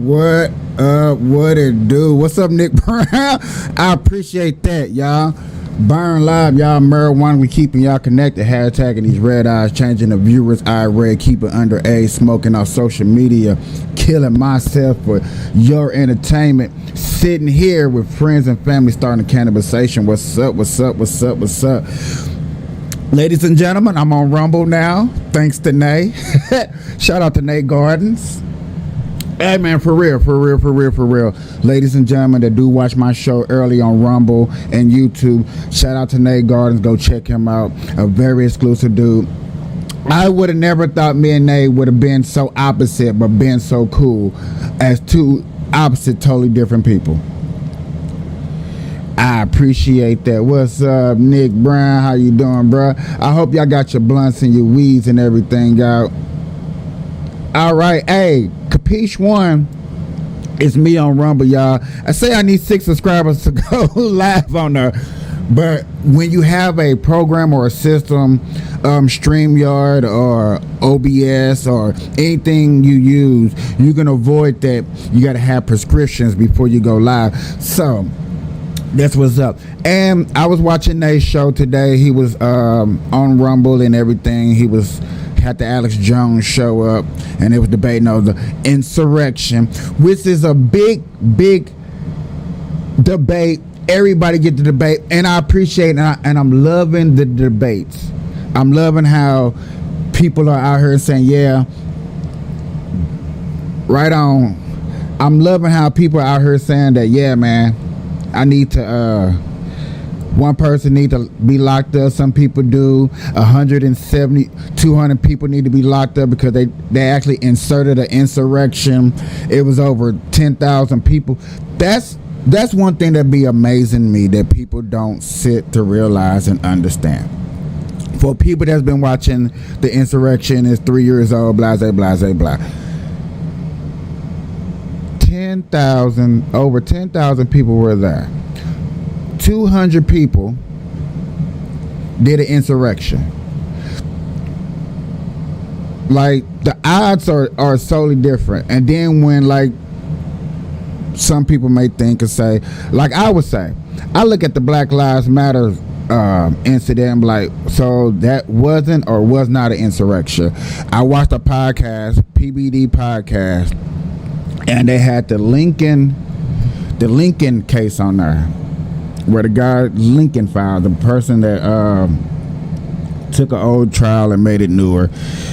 What it do? What's up, Nick Brown? I appreciate that, y'all. Burn Live, y'all. Marijuana, we keeping y'all connected. Hashtagging these red eyes, changing the viewers' eye red, keeping underage, smoking on social media, killing myself for your entertainment. Sitting here with friends and family, starting a cannabisation. What's up? What's up? What's up? What's up? Ladies and gentlemen, I'm on Rumble now. Thanks to Nay. Shout out to Nay Gardens. Hey man, for real. Ladies and gentlemen that do watch my show early on Rumble and YouTube, shout out to Nate Gardens. Go check him out. A very exclusive dude. I would have never thought me and Nate would have been so opposite, but been so cool as two opposite, totally different people. I appreciate that. What's up, Nick Brown? How you doing, bro? I hope y'all got your blunts and your weeds and everything out. All right, hey, Capiche One, it's me on Rumble, y'all. I say I need 6 subscribers to go live on there, but when you have a program or a system, StreamYard or OBS or anything you use, you can avoid that. You got to have prescriptions before you go live. So that's what's up. And I was watching Nate's show today. He was on Rumble and everything. He had the Alex Jones show up, and they was debating over the insurrection, which is a big debate. Everybody get the debate, and I appreciate it, and I'm loving the debates. I'm loving how people are out here saying, yeah, right on. I'm loving how people are out here saying that, yeah, man, I need to one person need to be locked up. Some people do. 170, 200 people need to be locked up because they actually inserted an insurrection. It was over 10,000 people. That's one thing that be amazing to me, that people don't sit to realize and understand. For people that's been watching the insurrection, is 3 years old, blase, blase, blah. 10,000, over 10,000 people were there. 200 people did an insurrection. Like, the odds are solely different. And then when, like, some people may think and say, like I would say, I look at the Black Lives Matter incident, like, so that wasn't or was not an insurrection. I watched a podcast, PBD podcast, and they had the Lincoln case on there, where the guy Lincoln filed, the person that took an old trial and made it newer.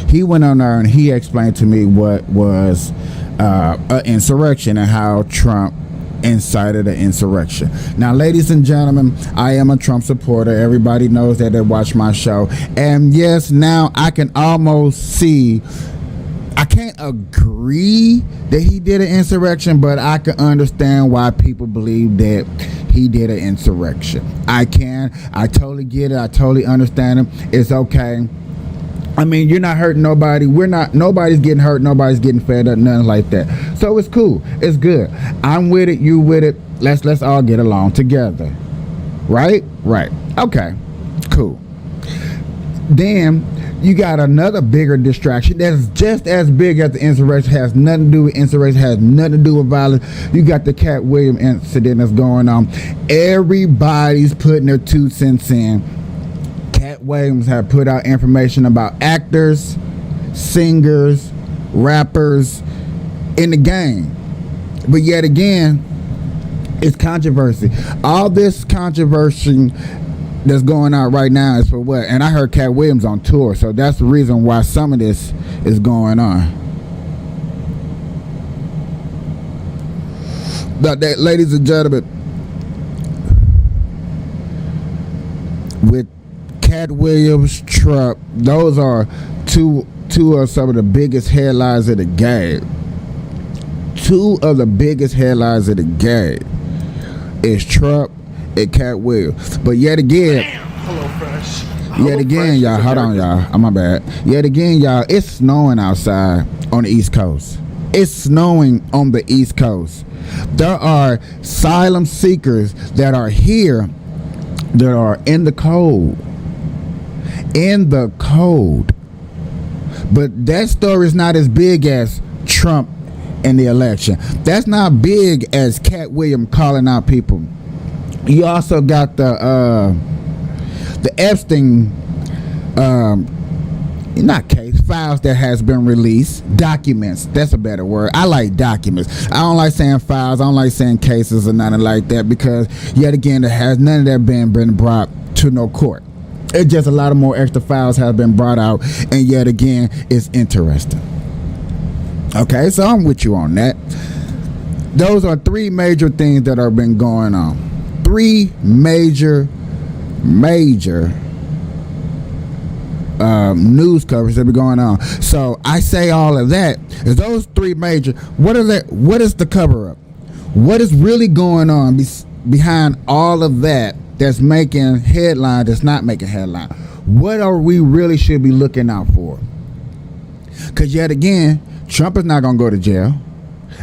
He went on there and he explained to me what was an insurrection and how Trump incited an insurrection. Now, ladies and gentlemen, I am a Trump supporter. Everybody knows that they watch my show. And yes, now I can almost see, I can't agree that he did an insurrection, but I can understand why people believe that he did an insurrection. I totally get it. I totally understand him. It's okay. I mean, you're not hurting nobody. Nobody's getting hurt. Nobody's getting fed up. Nothing like that. So it's cool. It's good. I'm with it. You with it. Let's all get along together. Right? Right. Okay. Cool. Then you got another bigger distraction that's just as big as the insurrection, has nothing to do with insurrection, has nothing to do with violence. You got the Cat Williams incident that's going on. Everybody's putting their 2 cents in. Cat Williams have put out information about actors, singers, rappers in the game. But yet again, it's controversy. All this controversy that's going on right now is for what? And I heard Cat Williams on tour, so that's the reason why some of this is going on. But that, ladies and gentlemen, with Cat Williams, Trump, those are two of some of the biggest headlines of the game. 2 of the biggest headlines of the game is Trump and Cat Williams. But yet again, y'all, hold on, y'all. Oh, my bad. Yet again, y'all, it's snowing outside on the East Coast. It's snowing on the East Coast. There are asylum seekers that are here that are in the cold. But that story is not as big as Trump in the election. That's not big as Cat Williams calling out people. You also got the Epstein, not case, files that has been released, documents. That's a better word. I like documents. I don't like saying files. I don't like saying cases or nothing like that, because yet again, there has none of that been brought to no court. It's just a lot of more extra files have been brought out, and yet again, it's interesting. Okay, so I'm with you on that. Those are three major things that have been going on. Three major news coverage that be going on. So I say all of that is those three major. What is the cover up? What is really going on behind all of that that's making headlines, that's not making headlines? What are we really should be looking out for? Because yet again, Trump is not going to go to jail.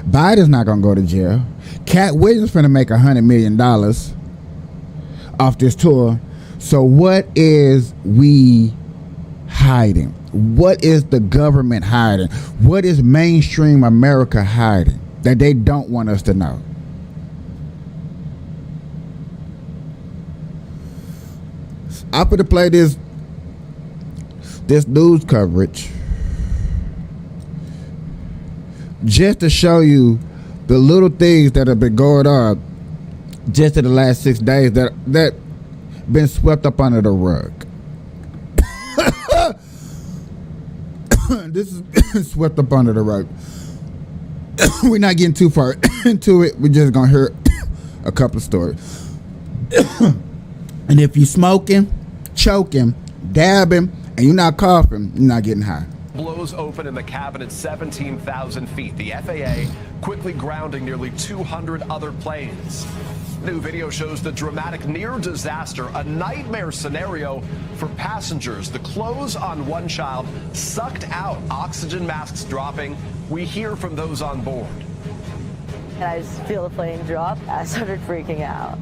Biden's not going to go to jail. Cat Williams finna make $100 million off this tour. So what is we hiding? What is the government hiding? What is mainstream America hiding that they don't want us to know? I'm going to play this news coverage just to show you the little things that have been going on just in the last 6 days that been swept up under the rug. This is swept up under the rug. We're not getting too far into it. We're just gonna hear a couple of stories. And if you're smoking, choking, dabbing, and you're not coughing, you're not getting high. Blows open in the cabin at 17,000 feet. The FAA quickly grounding nearly 200 other planes. New video shows the dramatic near disaster, a nightmare scenario for passengers. The clothes on one child sucked out, oxygen masks dropping. We hear from those on board. And I just feel the plane drop. I started freaking out.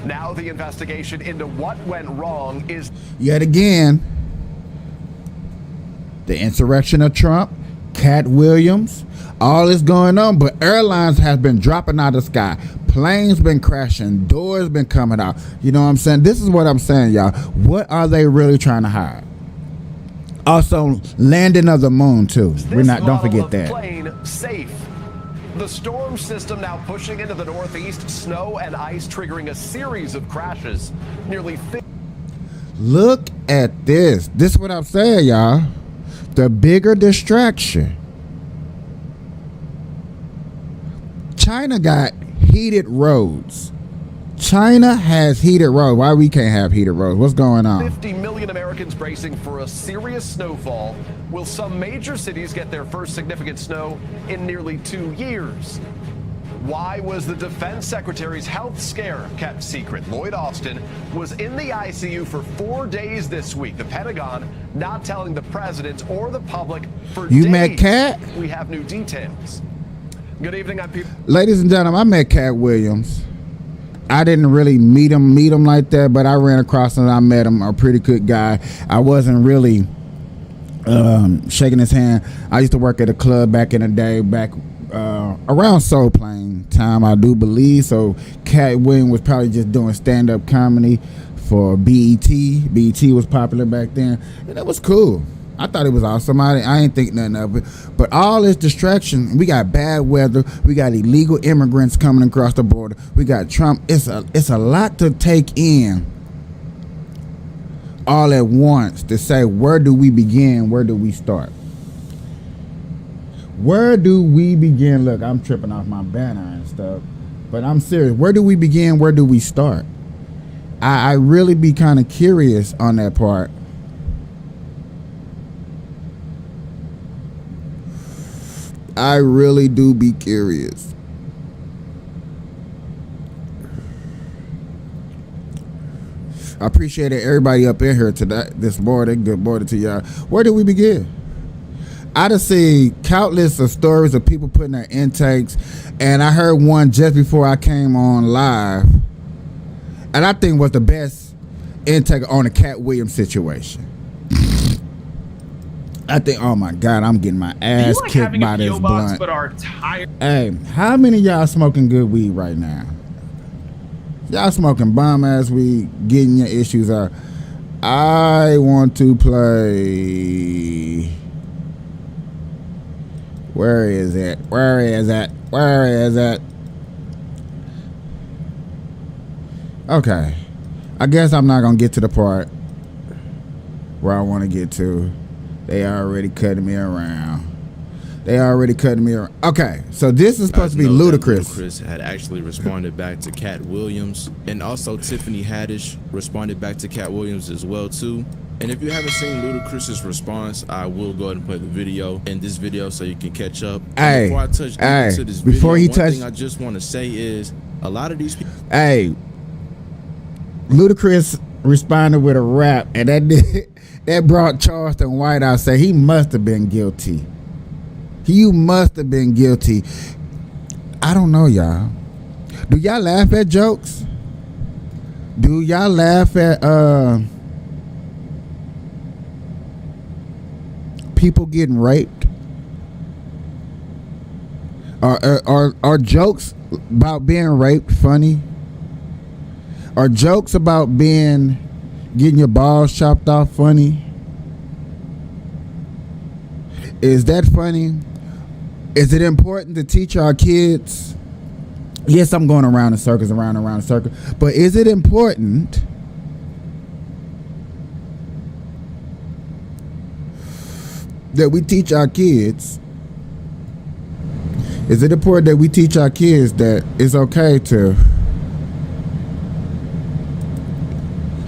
Now the investigation into what went wrong is yet again the insurrection of Trump, Cat Williams, all is going on, but airlines have been dropping out of the sky. Planes been crashing, doors been coming out. You know what I'm saying? This is what I'm saying, y'all. What are they really trying to hide? Also, landing of the moon too. Don't forget that. Plane safe. The storm system now pushing into the northeast, snow and ice triggering a series of crashes. Nearly 50. Look at this. This is what I'm saying, y'all. The bigger distraction. China got heated roads. China has heated roads. Why we can't have heated roads? What's going on? 50 million Americans bracing for a serious snowfall. Will some major cities get their first significant snow in nearly 2 years? Why was the defense secretary's health scare kept secret? Lloyd Austin was in the ICU for 4 days this week. The Pentagon not telling the president or the public for days. You met Cat? We have new details. Good evening, I'm Pete. Ladies and gentlemen, I met Cat Williams. I didn't really meet him like that, but I ran across him and I met him. A pretty good guy. I wasn't really shaking his hand. I used to work at a club back in the day, back around Soul Plane time, I do believe. So Cat Williams was probably just doing stand-up comedy for BET. BET was popular back then, and it was cool. I thought it was awesome. I ain't think nothing of it. But all this distraction, we got bad weather, we got illegal immigrants coming across the border, we got Trump. It's a lot to take in all at once to say, where do we begin? Where do we start? Where do we begin? Look, I'm tripping off my banner and stuff, but I'm serious. Where do we begin? Where do we start? I really be kind of curious on that part. I really do be curious. I appreciate everybody up in here today, this morning. Good morning to y'all. Where do we begin? I done see countless of stories of people putting their intakes, and I heard one just before I came on live, and I think was the best intake on the Cat Williams situation. I think, oh my God, I'm getting my ass you like kicked having by a this PO box blunt. but are tired? Hey, how many of y'all smoking good weed right now? Y'all smoking bomb ass weed, getting your issues out. I want to play. Where is it? Where is it? Where is it? Okay. I guess I'm not going to get to the part where I want to get to. They already cutting me around. Okay, so this is supposed to be Ludacris. Ludacris had actually responded back to Cat Williams, and also Tiffany Haddish responded back to Cat Williams as well too. And if you haven't seen Ludacris's response, I will go ahead and play the video in this video so you can catch up. Hey, before I touch hey, into this before video, he one touch- thing I just want to say is a lot of these people. Hey, Ludacris responded with a rap, and that brought Charleston White out. Say he must have been guilty. You must have been guilty. I don't know, y'all. Do y'all laugh at jokes? Do y'all laugh at people getting raped? Are jokes about being raped funny? Are jokes about getting your balls chopped off funny? Is that funny? Is it important to teach our kids? Yes, I'm going around in circles, around in circles. But is it important that we teach our kids? Is it important that we teach our kids that it's okay to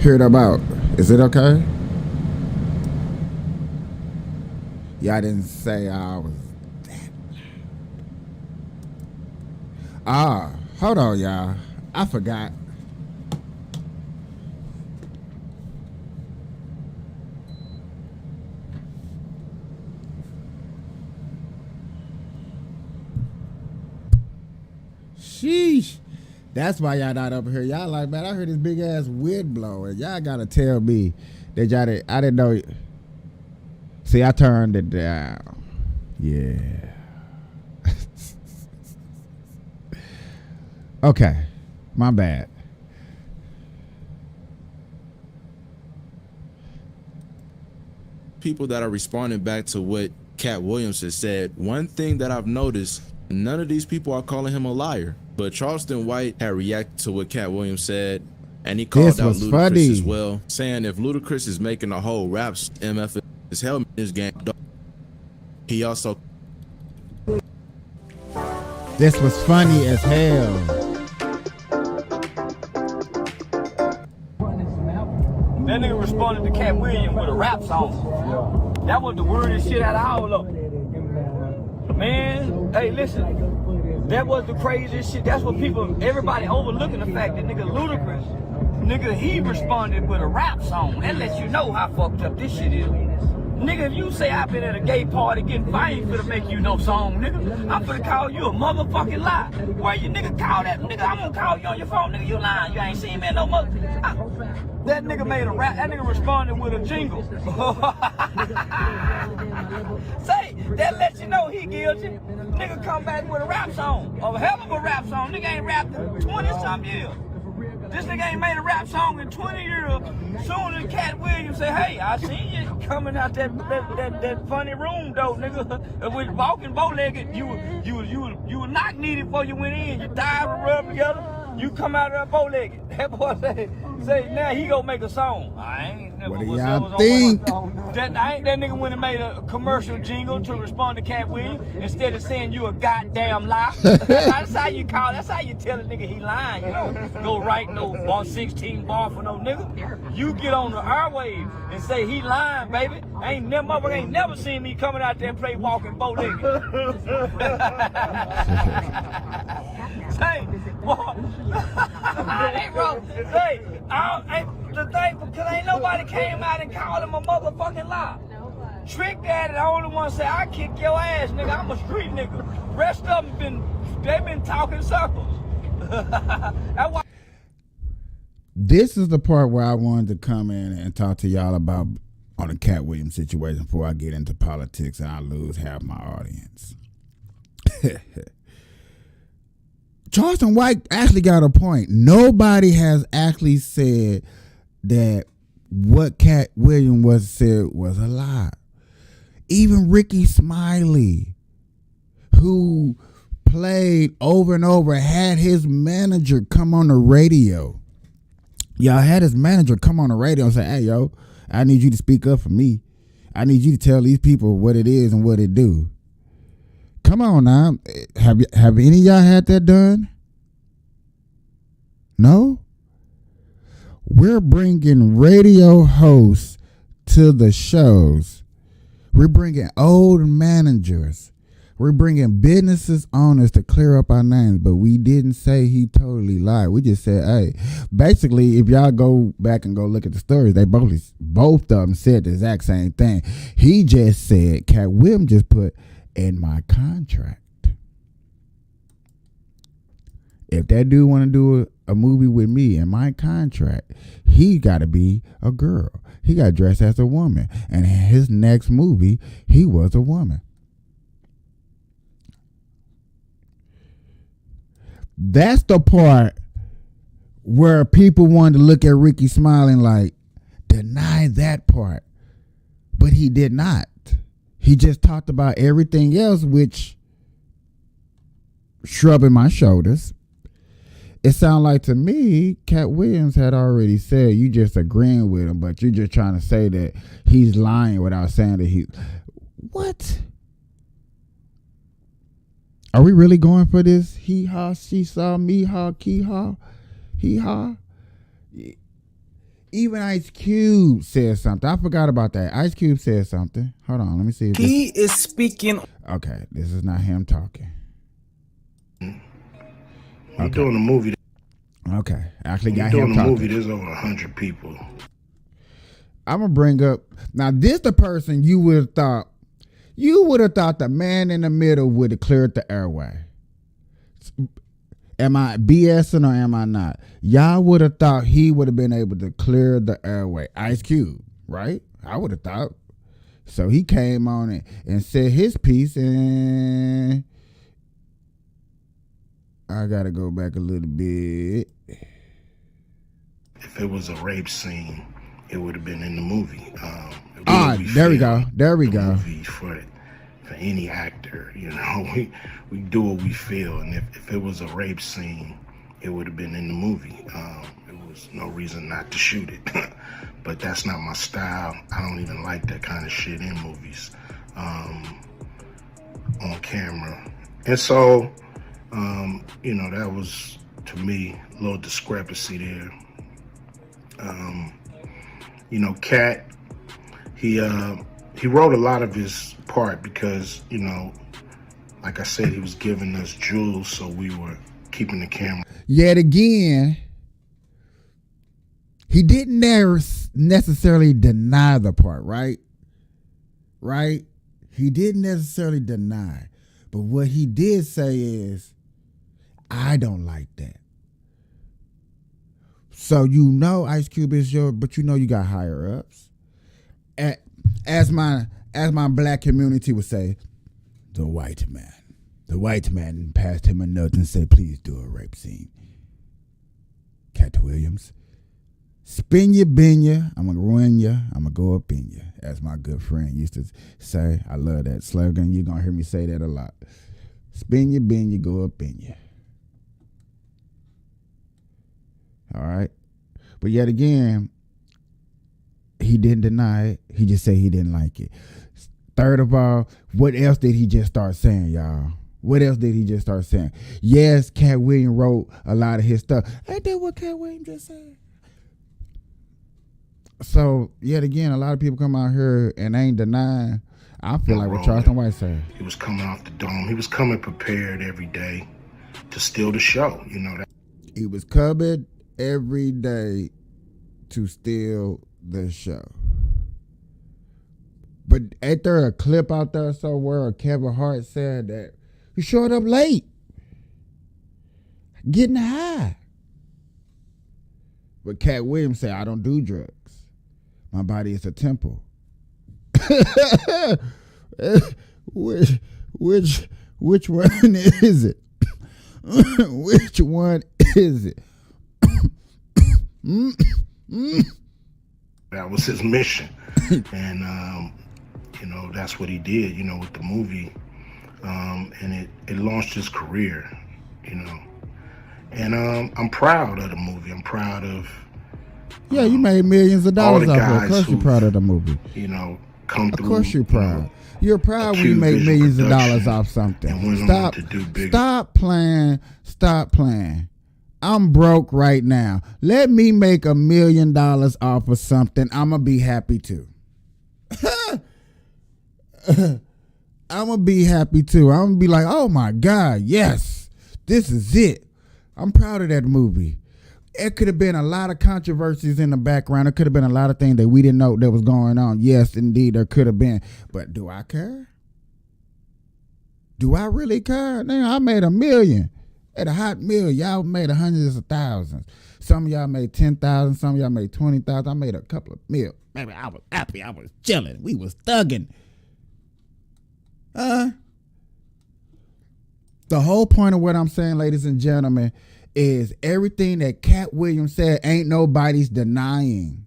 hear it about? Is it okay? Y'all didn't say I was that. Hold on, y'all. I forgot. Sheesh. That's why y'all not up here. Y'all like, man, I heard this big ass wind blowing. Y'all gotta tell me that I didn't know. See, I turned it down. Yeah. Okay. My bad. People that are responding back to what Cat Williams has said, one thing that I've noticed, none of these people are calling him a liar. But Charleston White had reacted to what Cat Williams said, and he called This out was Ludacris funny. as well, saying if Ludacris is making a whole raps, MF is hell in this game. He also This was funny as hell. That nigga responded to Cat Williams with a rap song. That was the weirdest shit out of all of them. Man, hey, listen. That was the craziest shit. That's what everybody overlooking the fact that nigga Ludacris, nigga, he responded with a rap song. That lets you know how fucked up this shit is. Nigga, if you say I've been at a gay party getting I ain't finna make you no song, nigga. I'm finna call you a motherfucking lie. Why you nigga call that? Nigga, I'm gonna call you on your phone, nigga. You lying. You ain't seen me in no mother. That nigga made a rap. That nigga responded with a jingle. Say, that lets you know he guilty. Nigga come back with a rap song. A hell of a rap song. Nigga ain't rapped in 20-some years. This nigga ain't made a rap song in 20 years. Soon as Cat Williams say, hey, I seen you coming out that funny room though, nigga. With walking bow-legged, you were not needed before you went in. You died and rubbed together. You come out of that bow-legged. That boy say now he gonna make a song. I ain't never. What do y'all think? That nigga went and made a commercial jingle to respond to Cat Williams instead of saying you a goddamn lie. That's how you call. That's how you tell a nigga he lying. You don't go write no 116 bar for no nigga. You get on the airwaves and say he lying, baby. Motherfucker ain't never seen me coming out there and play walking bow-legged. Say, boy. Hey, bro. Hey, the thing, because ain't nobody came out and called him a motherfucking lie. Trick Daddy, the only one say, I kick your ass, nigga. I'm a street nigga. Rest of them they been talking circles. That's why. This is the part where I wanted to come in and talk to y'all about on the Cat Williams situation before I get into politics and I lose half my audience. Charleston White actually got a point. Nobody has actually said that what Cat Williams said was a lie. Even Ricky Smiley, who played over and over, had his manager come on the radio. Y'all had his manager come on the radio and say, hey, yo, I need you to speak up for me. I need you to tell these people what it is and what it do. Come on now. Have any of y'all had that done? No? We're bringing radio hosts to the shows. We're bringing old managers. We're bringing businesses owners to clear up our names, but we didn't say he totally lied. We just said, hey, basically, if y'all go back and go look at the stories, they both of them said the exact same thing. He just said, Cat Williams just put in my contract. If that dude want to do a movie with me in my contract, he got to be a girl. He got dressed as a woman. And in his next movie, he was a woman. That's the part where people wanted to look at Ricky Smiling like, deny that part. But he did not. He just talked about everything else, which, shrugging my shoulders, it sounded like to me, Cat Williams had already said, you just agreeing with him, but you're just trying to say that he's lying without saying that he... What? Are we really going for this? He ha, she saw, me ha, ki ha, he ha? Even Ice Cube said something. I forgot about that. Ice Cube said something. Hold on, let me see. He is speaking. Okay, this is not him talking. I'm doing a movie. Okay, actually got doing him a talking. movie. There's over 100 people. I'm gonna bring up now. This the person you would have thought. You would have thought the man in the middle would have cleared the airway. Am I BSing or am I not? Y'all would have thought he would have been able to clear the airway. Ice Cube, right? I would have thought. So he came on it and said his piece, and I gotta go back a little bit. If it was a rape scene, it would have been in the movie. There we go. There we go. Movie for any actor, you know, we do what we feel, and if it was a rape scene, it would have been in the movie. There was no reason not to shoot it, but that's not my style. I don't even like that kind of shit in movies, on camera, and so, you know, that was to me a little discrepancy there. You know, Cat, he wrote a lot of his part because, you know, like I said, he was giving us jewels, so we were keeping the camera. Yet again, he didn't necessarily deny the part, right? Right? He didn't necessarily deny. But what he did say is, I don't like that. So you know Ice Cube is but you know you got higher ups. As my black community would say, the white man passed him a note and said, please do a rape scene. Cat Williams, spin ya, bend ya, I'm gonna ruin ya, I'm gonna go up in ya. As my good friend used to say, I love that slogan. You're gonna hear me say that a lot. Spin ya, bend ya, go up in ya. All right. But yet again, he didn't deny it. He just said he didn't like it. Third of all, what else did he just start saying, y'all? What else did he just start saying? Yes, Cat Williams wrote a lot of his stuff. Ain't that what Cat Williams just said? So, yet again, a lot of people come out here and ain't denying. I feel like what Charleston White said. He was coming off the dome. He was coming prepared every day to steal the show. You know that. He was coming every day to steal the show. But ain't there a clip out there somewhere where Kevin Hart said that he showed up late, getting high? But Cat Williams said, I don't do drugs. My body is a temple. which one is it? Which one is it? That was his mission. And, you know, that's what he did, you know, with the movie. And it launched his career, you know. And I'm proud of the movie. I'm proud of... Yeah, you made millions of dollars off it. Of course you're proud of the movie. You know, come through. Of course you're proud. You know, you're proud when you make millions of dollars off something. Stop playing. Stop playing. I'm broke right now. Let me make $1 million off of something. I'm going to be happy too. I'm going to be happy too. I'm going to be like, oh my God, yes, this is it. I'm proud of that movie. It could have been a lot of controversies in the background. It could have been a lot of things that we didn't know that was going on. Yes, indeed, there could have been. But do I care? Do I really care? Now, I made $1 million. At a hot meal, y'all made hundreds of thousands. Some of y'all made 10,000. Some of y'all made 20,000. I made a couple of mil. Maybe I was happy. I was chilling. We was thugging. The whole point of what I'm saying, ladies and gentlemen, is everything that Cat Williams said ain't nobody's denying.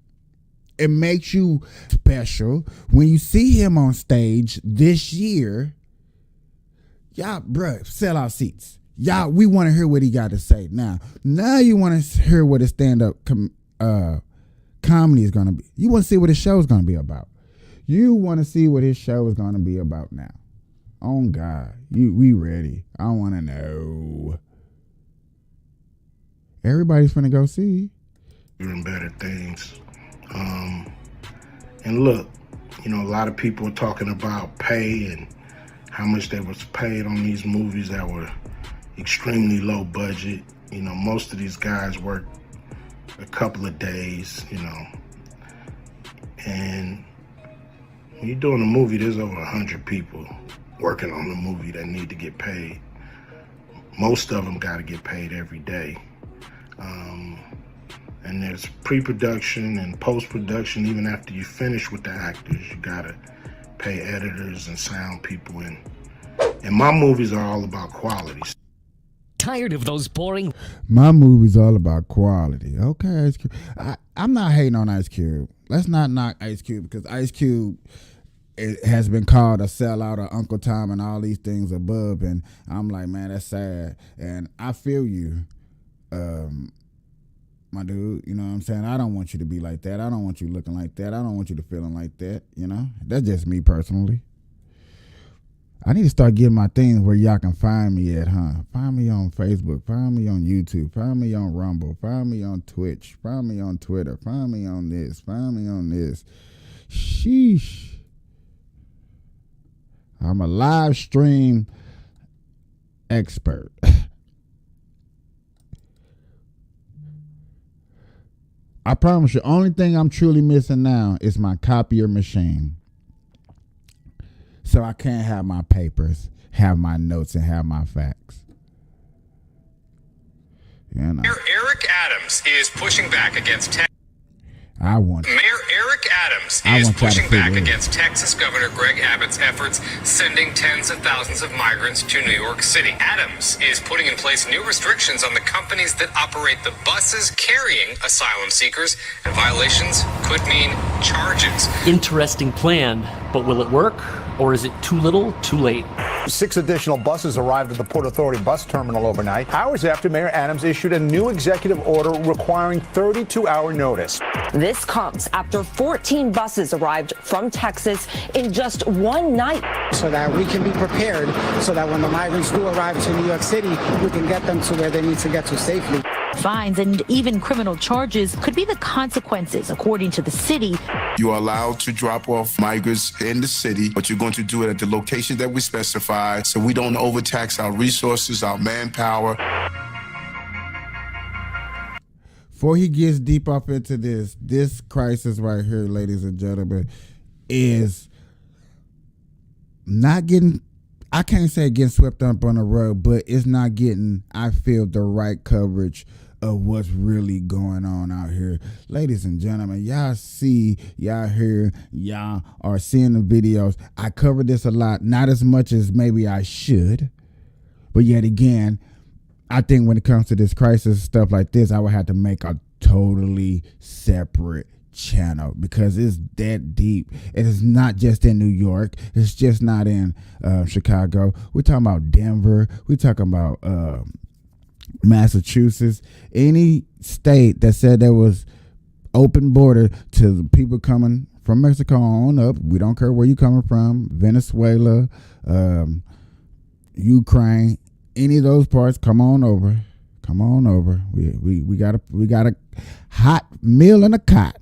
It makes you special when you see him on stage this year. Y'all, bruh, sell out seats. Y'all, we want to hear what he got to say. Now you want to hear what his stand-up comedy is going to be. You want to see what his show is going to be about. You want to see what his show is going to be about now. Oh, God. We ready. I want to know. Everybody's finna go see. Doing better things. And look, you know, a lot of people are talking about pay and how much they was paid on these movies that were extremely low budget. You know, most of these guys work a couple of days, you know. And when you're doing a movie, there's over 100 people working on the movie that need to get paid. Most of them got to get paid every day. And there's pre-production and post-production. Even after you finish with the actors, you got to pay editors and sound people. And my movies are all about quality. Tired of those boring... My movie's all about quality. Okay, Ice Cube. I'm not hating on Ice Cube. Let's not knock Ice Cube, because Ice Cube has been called a sellout or Uncle Tom and all these things above. And I'm like, man, that's sad. And I feel you, my dude. You know what I'm saying? I don't want you to be like that. I don't want you looking like that. I don't want you to feeling like that. You know? That's just me personally. I need to start getting my things where y'all can find me at, huh? Find me on Facebook. Find me on YouTube. Find me on Rumble. Find me on Twitch. Find me on Twitter. Find me on this. Find me on this. Sheesh. I'm a live stream expert. I promise you, only thing I'm truly missing now is my copier machine. So I can't have my papers, have my notes, and have my facts. You know. Mayor Eric Adams is pushing back against Mayor Eric Adams is pushing back against Texas Governor Greg Abbott's efforts sending tens of thousands of migrants to New York City. Adams is putting in place new restrictions on the companies that operate the buses carrying asylum seekers, and violations could mean charges. Interesting plan, but will it work? Or is it too little, too late? 6 additional buses arrived at the Port Authority bus terminal overnight, hours after Mayor Adams issued a new executive order requiring 32-hour notice. This comes after 14 buses arrived from Texas in just one night. So that we can be prepared, so that when the migrants do arrive to New York City, we can get them to where they need to get to safely. Fines and even criminal charges could be the consequences, according to the city. You are allowed to drop off migrants in the city, but you're going to do it at the location that we specify so we don't overtax our resources, our manpower. Before he gets deep up into this crisis right here, ladies and gentlemen, is not getting, I can't say getting swept up on the rug, but it's not getting, I feel, the right coverage of what's really going on out here. Ladies and gentlemen, y'all see, y'all hear, y'all are seeing the videos. I cover this a lot, not as much as maybe I should, but yet again, I think when it comes to this crisis, stuff like this, I would have to make a totally separate channel because it's that deep. It is not just in New York. It's just not in Chicago. We're talking about Denver. We're talking about Massachusetts. Any state that said there was open border to the people coming from Mexico on up. We don't care where you coming from. Venezuela, Ukraine, any of those parts, come on over. Come on over. We got a hot meal in a cot.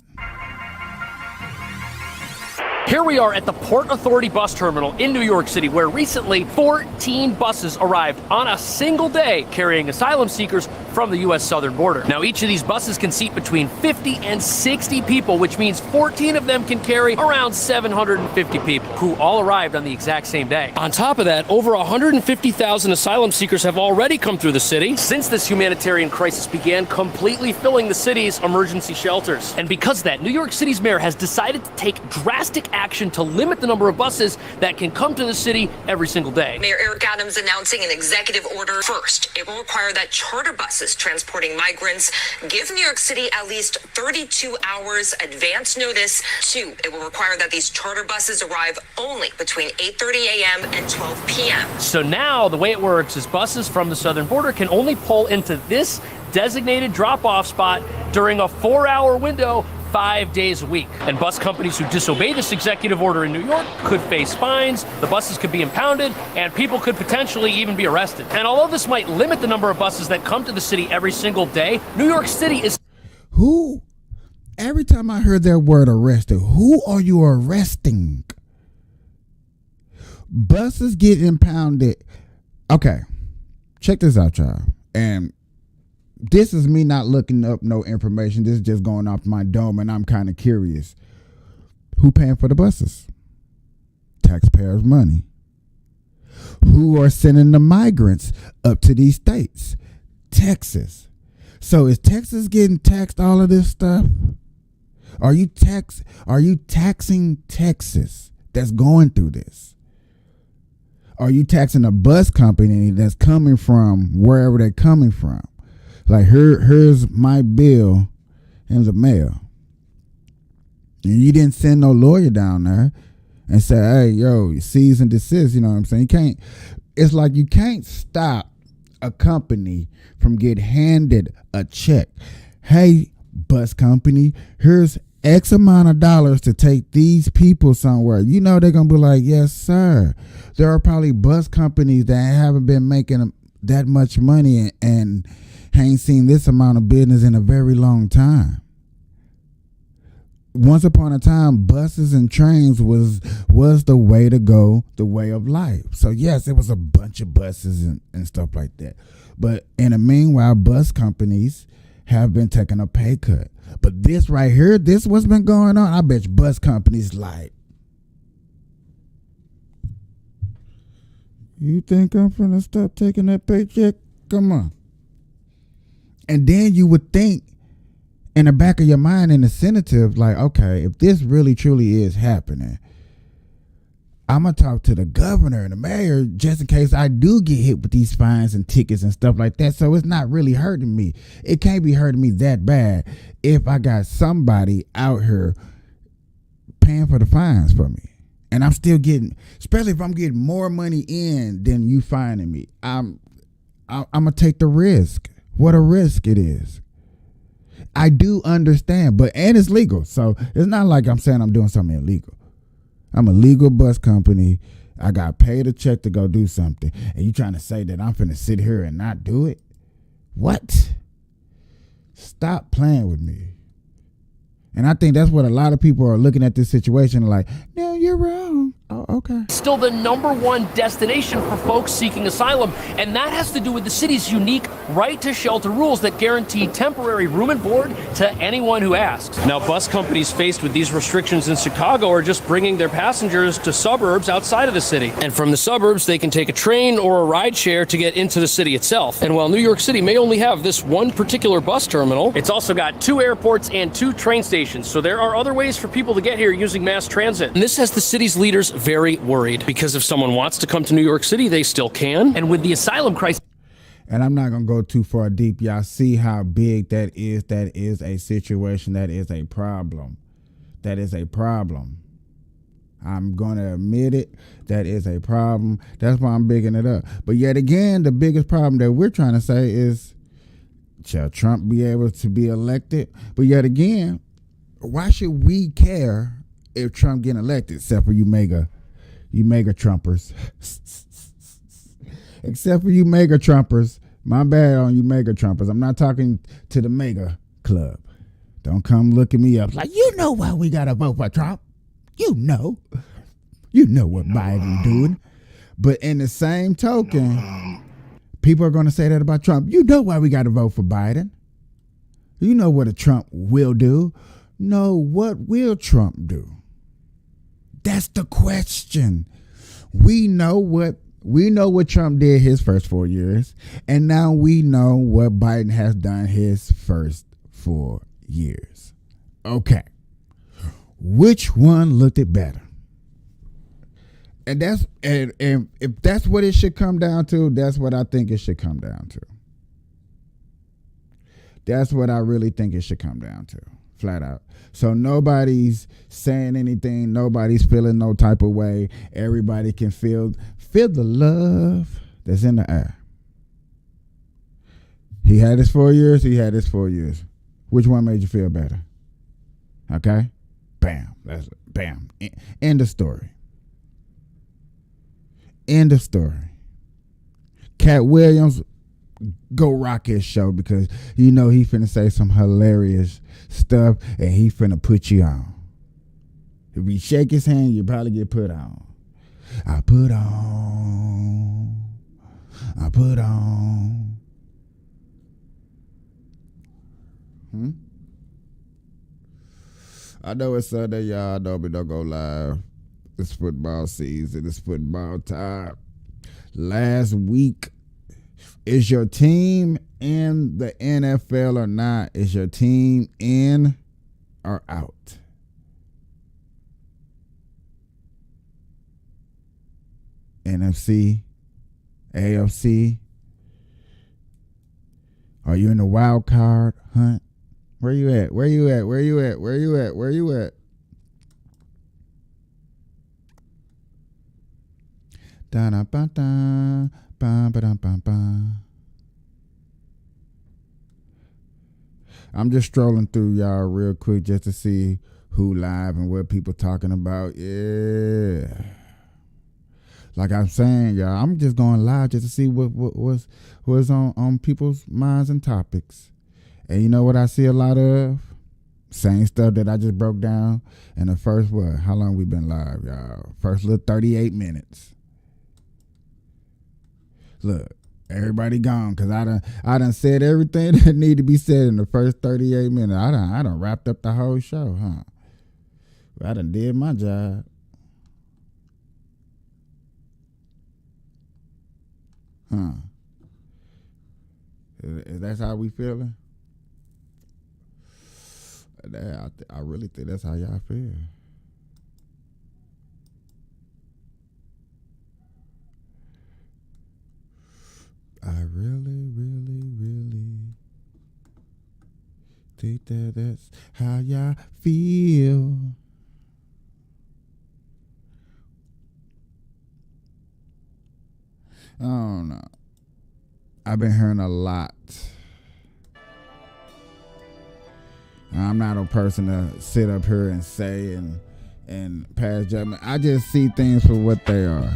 Here we are at the Port Authority bus terminal in New York City, where recently 14 buses arrived on a single day carrying asylum seekers from the U.S. southern border. Now, each of these buses can seat between 50 and 60 people, which means 14 of them can carry around 750 people, who all arrived on the exact same day. On top of that, over 150,000 asylum seekers have already come through the city since this humanitarian crisis began, completely filling the city's emergency shelters. And because of that, New York City's mayor has decided to take drastic action to limit the number of buses that can come to the city every single day. Mayor Eric Adams announcing an executive order. First, it will require that charter buses transporting migrants give New York City at least 32 hours advance notice. Two, it will require that these charter buses arrive only between 8:30 a.m. and 12 p.m. So now the way it works is buses from the southern border can only pull into this designated drop-off spot during a 4-hour window 5 days a week. And bus companies who disobey this executive order in New York could face fines, the buses could be impounded, and people could potentially even be arrested. And although this might limit the number of buses that come to the city every single day, New York City is... Who? Every time I heard that word arrested, who are you arresting? Buses get impounded. Okay, check this out, y'all. And this is me not looking up no information. This is just going off my dome, and I'm kind of curious. Who paying for the buses? Taxpayers' money. Who are sending the migrants up to these states? Texas. So is Texas getting taxed all of this stuff? Are you taxing Texas that's going through this? Are you taxing a bus company that's coming from wherever they're coming from? Like, here's my bill in the mail. And you didn't send no lawyer down there and say, hey, yo, cease and desist. You know what I'm saying? It's like you can't stop a company from getting handed a check. Hey, bus company, here's X amount of dollars to take these people somewhere. You know they're going to be like, yes, sir. There are probably bus companies that haven't been making that much money and ain't seen this amount of business in a very long time. Once upon a time, buses and trains was the way to go, the way of life. So yes, it was a bunch of buses and stuff like that. But in the meanwhile, bus companies have been taking a pay cut. But this right here, this what's been going on. I bet you bus companies like, you think I'm finna stop taking that paycheck? Come on. And then you would think in the back of your mind, incentive, like, okay, if this really truly is happening, I'm going to talk to the governor and the mayor just in case I do get hit with these fines and tickets and stuff like that. So it's not really hurting me. It can't be hurting me that bad if I got somebody out here paying for the fines for me. And I'm still getting, especially if I'm getting more money in than you fining me, I'm going to take the risk. What a risk it is. I do understand, and it's legal. So it's not like I'm saying I'm doing something illegal. I'm a legal bus company. I got paid a check to go do something. And you trying to say that I'm finna sit here and not do it? What? Stop playing with me. And I think that's what a lot of people are looking at this situation like, no, you're wrong. Oh, okay. Still the #1 destination for folks seeking asylum, and that has to do with the city's unique right to shelter rules that guarantee temporary room and board to anyone who asks. Now, bus companies faced with these restrictions in Chicago are just bringing their passengers to suburbs outside of the city. And from the suburbs, they can take a train or a ride share to get into the city itself. And while New York City may only have this one particular bus terminal, it's also got 2 airports and 2 train stations. So there are other ways for people to get here using mass transit. And this has the city's leaders very worried, because if someone wants to come to New York City, they still can. And with the asylum crisis... And I'm not going to go too far deep. Y'all see how big that is. That is a situation. That is a problem. That is a problem. I'm going to admit it. That is a problem. That's why I'm bigging it up. But yet again, the biggest problem that we're trying to say is, shall Trump be able to be elected? But yet again, why should we care if Trump get elected, except for you mega Trumpers? Except for you mega Trumpers. My bad on you mega Trumpers. I'm not talking to the mega club. Don't come looking me up like, you know why we got to vote for Trump. You know what Biden doing. But in the same token, people are going to say that about Trump. You know why we got to vote for Biden. You know what a Trump will do. No, what will Trump do? That's the question. We know what Trump did his first 4 years, and now we know what Biden has done his first 4 years. Okay. Which one looked it better? And if that's what it should come down to, that's what I think it should come down to. That's what I really think it should come down to. Flat out. So nobody's saying anything. Nobody's feeling no type of way. Everybody can feel the love that's in the air. He had his 4 years. He had his 4 years. Which one made you feel better? Okay? Bam. That's bam. End of story. End of story. Cat Williams, go rock his show, because you know he finna say some hilarious stuff and he finna put you on. If you shake his hand, you probably get put on. I put on. I know it's Sunday, y'all. Don't go live. It's football season. It's football time. Last week, is your team in the NFL or not? Is your team in or out? NFC, AFC. Are you in the wild card hunt? Where you at? I'm just strolling through y'all real quick just to see who live and what people talking about. Yeah. Like I'm saying, y'all, I'm just going live just to see what's on people's minds and topics. And you know what I see a lot of? Same stuff that I just broke down in the first, how long we been live, y'all? First little 38 minutes. Look, everybody gone, because I done said everything that need to be said in the first 38 minutes. I done wrapped up the whole show, huh? I done did my job. Huh. Is that how we feeling? I really think that's how y'all feel. I really, really, really think that's how y'all feel. I don't know. I've been hearing a lot. I'm not a person to sit up here and say and pass judgment. I just see things for what they are.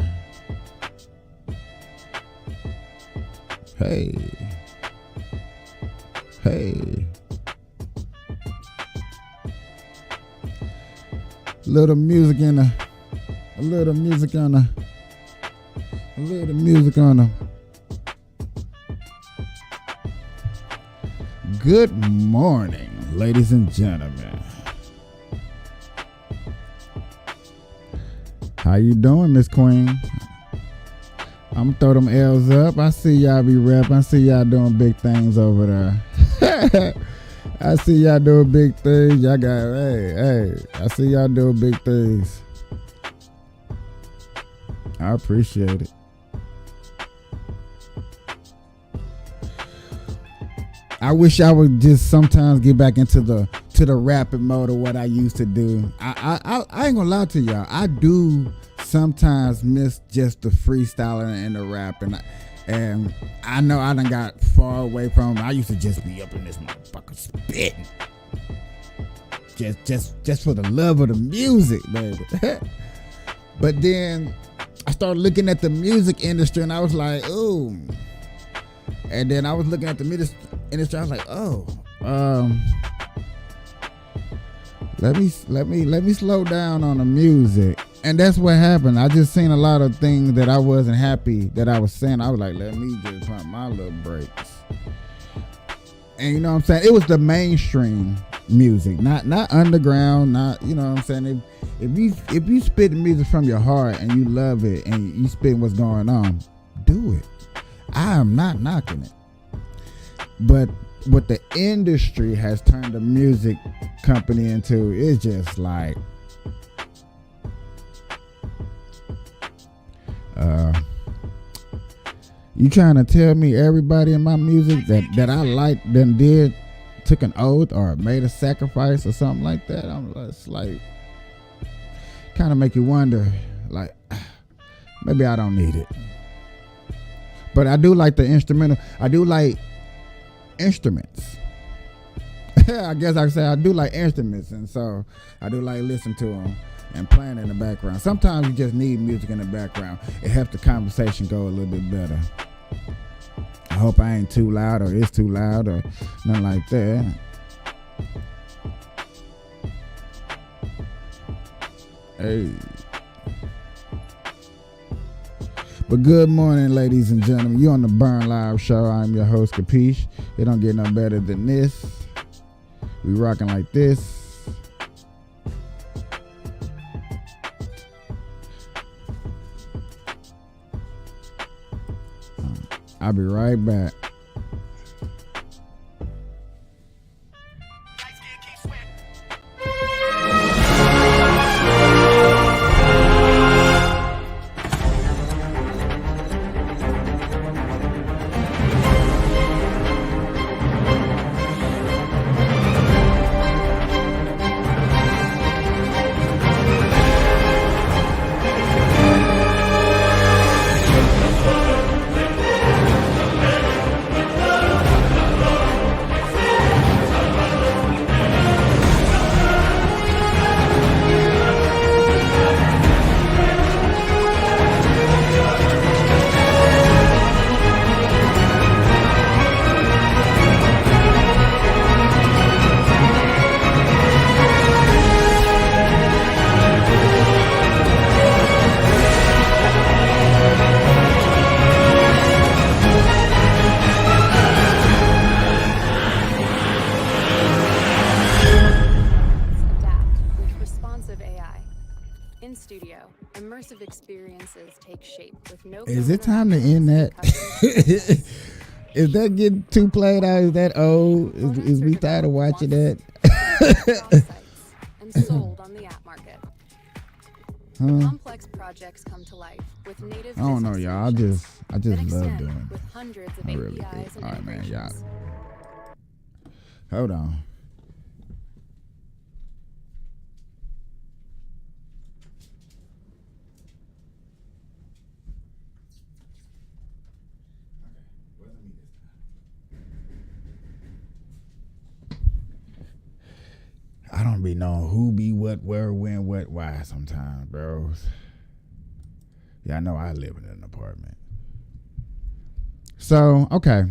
Hey. Little music in the A little music on the. A little music on the. Good morning, ladies and gentlemen. How you doing, Miss Queen? I'm gonna throw them L's up. I see y'all be rapping. I see y'all doing big things over there. I see y'all doing big things. Y'all got, hey. I see y'all doing big things. I appreciate it. I wish I would just sometimes get back into the rapping mode of what I used to do. I ain't gonna lie to y'all. I do sometimes miss just the freestyling and the rapping. And I know I done got far away from it. I used to just be up in this motherfucker spitting. Just for the love of the music, baby. But then I started looking at the music industry and I was like, ooh. And then I was looking at the music industry, I was like, oh, let me slow down on the music. And that's what happened. I just seen a lot of things that I wasn't happy that I was saying. I was like, let me just pump my little brakes. And you know what I'm saying? It was the mainstream music, not underground, not, you know what I'm saying? If you spit the music from your heart and you love it and you spit what's going on, do it. I am not knocking it. But what the industry has turned the music company into is just like you trying to tell me everybody in my music that I like then took an oath or made a sacrifice or something like that? It's like kind of make you wonder, like maybe I don't need it. But I do like the instrumental. I do like instruments. I guess I can say I do like instruments, and so I do like listening to them and playing in the background. Sometimes you just need music in the background. It helps the conversation go a little bit better. I hope I ain't too loud or it's too loud or nothing like that. Hey. But good morning, ladies and gentlemen. You on the Burn Live Show. I'm your host, Capiche. It don't get no better than this. We rocking like this. I'll be right back. Is it time to end that? Is that getting too played out? Is that old? Is we tired of watching that? And sold on the app market. Complex projects come to life with native. I don't know, y'all. I just love doing it. With hundreds of I really do. APIs and All right, man, y'all. integrations. Hold on. I don't be knowing who be what, where, when, what, why sometimes, bros. Yeah, I know I live in an apartment. So, okay.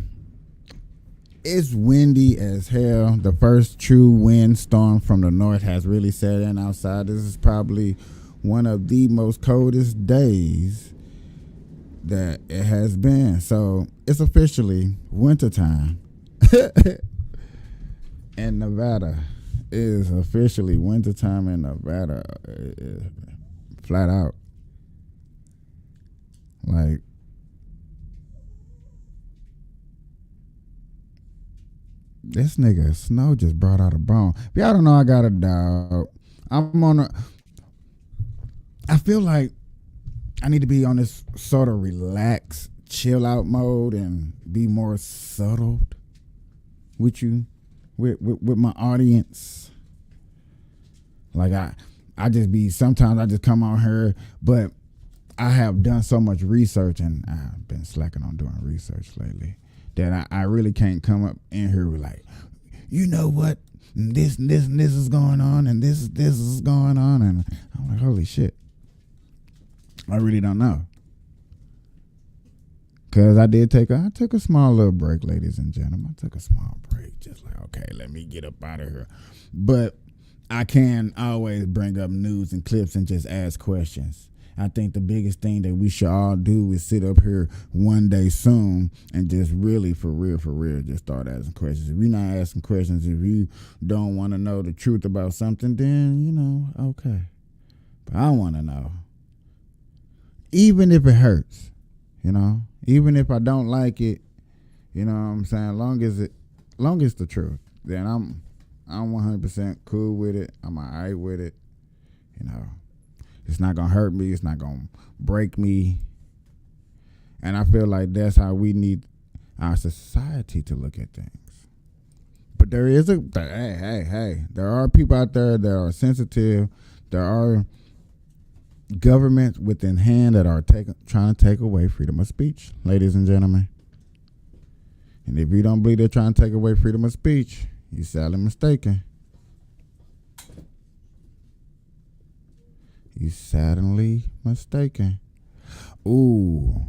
It's windy as hell. The first true wind storm from the north has really set in outside. This is probably one of the most coldest days that it has been. So it's officially wintertime. In Nevada. It is officially wintertime in Nevada. Flat out. Like, this nigga Snow just brought out a bone. If y'all don't know, I got a dog. I feel like I need to be on this sort of relaxed, chill out mode and be more subtle with you, with my audience. Like sometimes I just come on here, but I have done so much research and I've been slacking on doing research lately that I really can't come up in here with like, you know what, this is going on and this is going on, and I'm like, holy shit. I really don't know. Cause I took a small little break, ladies and gentlemen. I took a small break, just like, okay, let me get up out of here. But I can always bring up news and clips and just ask questions. I think the biggest thing that we should all do is sit up here one day soon and just really, for real, just start asking questions. If you're not asking questions, if you don't want to know the truth about something, then, okay. But I want to know. Even if it hurts, even if I don't like it, you know what I'm saying? Long as it's the truth, then I'm 100% cool with it. I'm all right with it. It's not going to hurt me. It's not going to break me. And I feel like that's how we need our society to look at things. But there is there are people out there that are sensitive. There are governments within hand that are trying to take away freedom of speech, ladies and gentlemen. And if you don't believe they're trying to take away freedom of speech, you're sadly mistaken. You sadly mistaken. Ooh.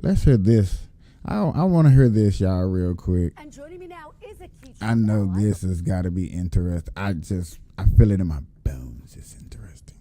Let's hear this. I want to hear this, y'all, real quick. And joining me now is a key. I know this has got to be interesting. I feel it in my bones. It's interesting.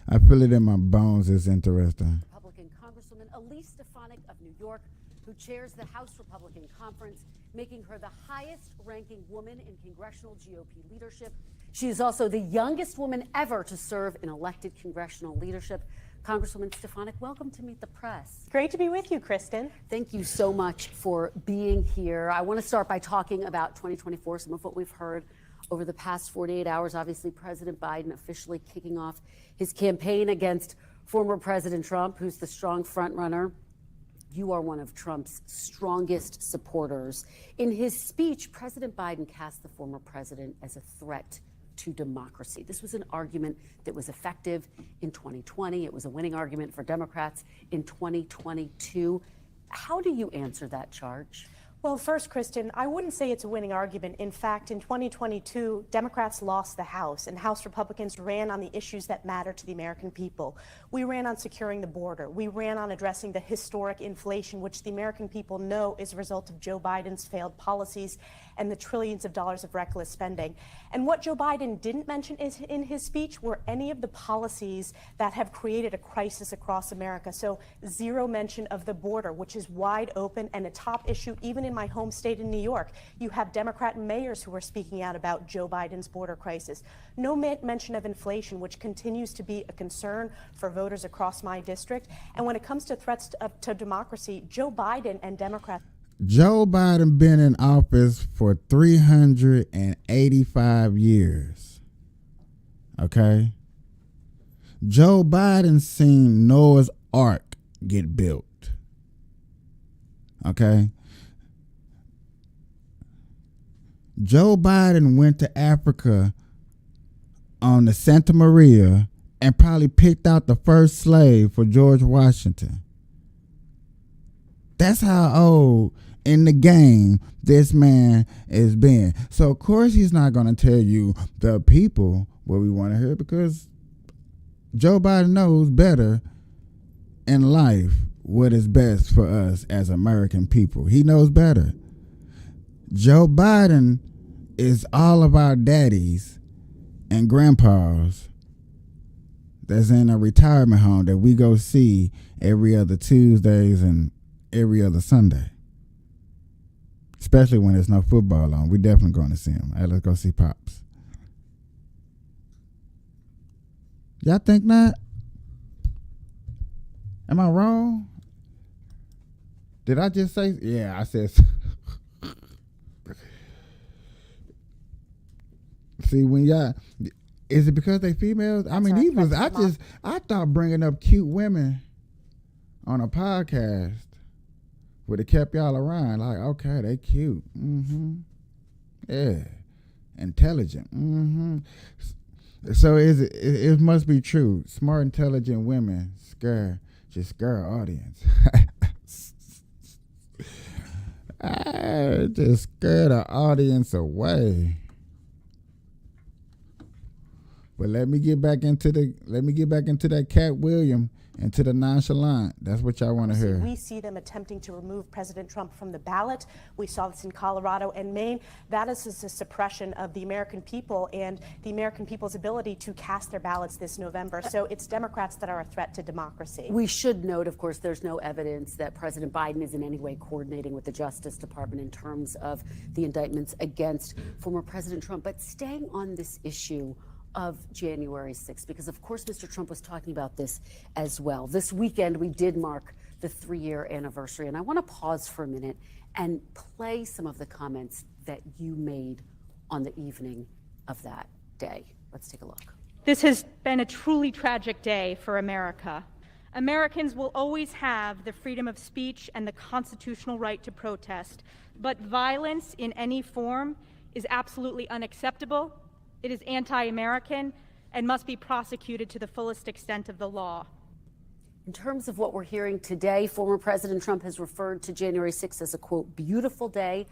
I feel it in my bones. It's interesting. Republican Congresswoman Elise Stefanik of New York, who chairs the House Republican Conference, making her the highest-ranking woman in congressional GOP leadership. She is also the youngest woman ever to serve in elected congressional leadership. Congresswoman Stefanik, welcome to Meet the Press. Great to be with you, Kristen. Thank you so much for being here. I want to start by talking about 2024, some of what we've heard over the past 48 hours. Obviously, President Biden officially kicking off his campaign against former President Trump, who's the strong frontrunner. You are one of Trump's strongest supporters. In his speech, President Biden cast the former president as a threat to democracy. This was an argument that was effective in 2020. It was a winning argument for Democrats in 2022. How do you answer that charge? Well, first, Kristen, I wouldn't say it's a winning argument. In fact, in 2022, Democrats lost the House, and House Republicans ran on the issues that matter to the American people. We ran on securing the border. We ran on addressing the historic inflation, which the American people know is a result of Joe Biden's failed policies and the trillions of dollars of reckless spending. And what Joe Biden didn't mention in his speech were any of the policies that have created a crisis across America. So zero mention of the border, which is wide open and a top issue even in my home state in New York. You have Democrat mayors who are speaking out about Joe Biden's border crisis. No mention of inflation, which continues to be a concern for voters across my district. And when it comes to threats to democracy, Joe Biden and Democrats. Joe Biden been in office for 385 years. Okay? Joe Biden seen Noah's Ark get built. Okay? Joe Biden went to Africa on the Santa Maria and probably picked out the first slave for George Washington. That's how old in the game this man has been. So, of course, he's not going to tell you, the people, what we want to hear, because Joe Biden knows better in life what is best for us as American people. He knows better. Joe Biden is all of our daddies and grandpas that's in a retirement home that we go see every other Tuesdays and every other Sunday. Especially when there's no football on. We definitely going to see him. Hey, let's go see Pops. Y'all think not? Am I wrong? Did I just say? Yeah, I said. See, when y'all, is it because they females? I mean, I thought bringing up cute women on a podcast would have kept y'all around. Like, okay, they cute. Yeah. Intelligent. So it must be true. Smart, intelligent women scare audience. I just scare the audience away. But let me get back into that Cat Williams, into the nonchalant. That's what y'all want to hear. We see them attempting to remove President Trump from the ballot. We saw this in Colorado and Maine. That is a suppression of the American people and the American people's ability to cast their ballots this November. So it's Democrats that are a threat to democracy. We should note, of course, there's no evidence that President Biden is in any way coordinating with the Justice Department in terms of the indictments against former President Trump. But staying on this issue of January 6th, because of course Mr. Trump was talking about this as well. This weekend we did mark the 3-year anniversary, and I want to pause for a minute and play some of the comments that you made on the evening of that day. Let's take a look. This has been a truly tragic day for America. Americans will always have the freedom of speech and the constitutional right to protest, but violence in any form is absolutely unacceptable. It is anti-American and must be prosecuted to the fullest extent of the law. In terms of what we're hearing today, former President Trump has referred to January 6th as a, quote, beautiful day.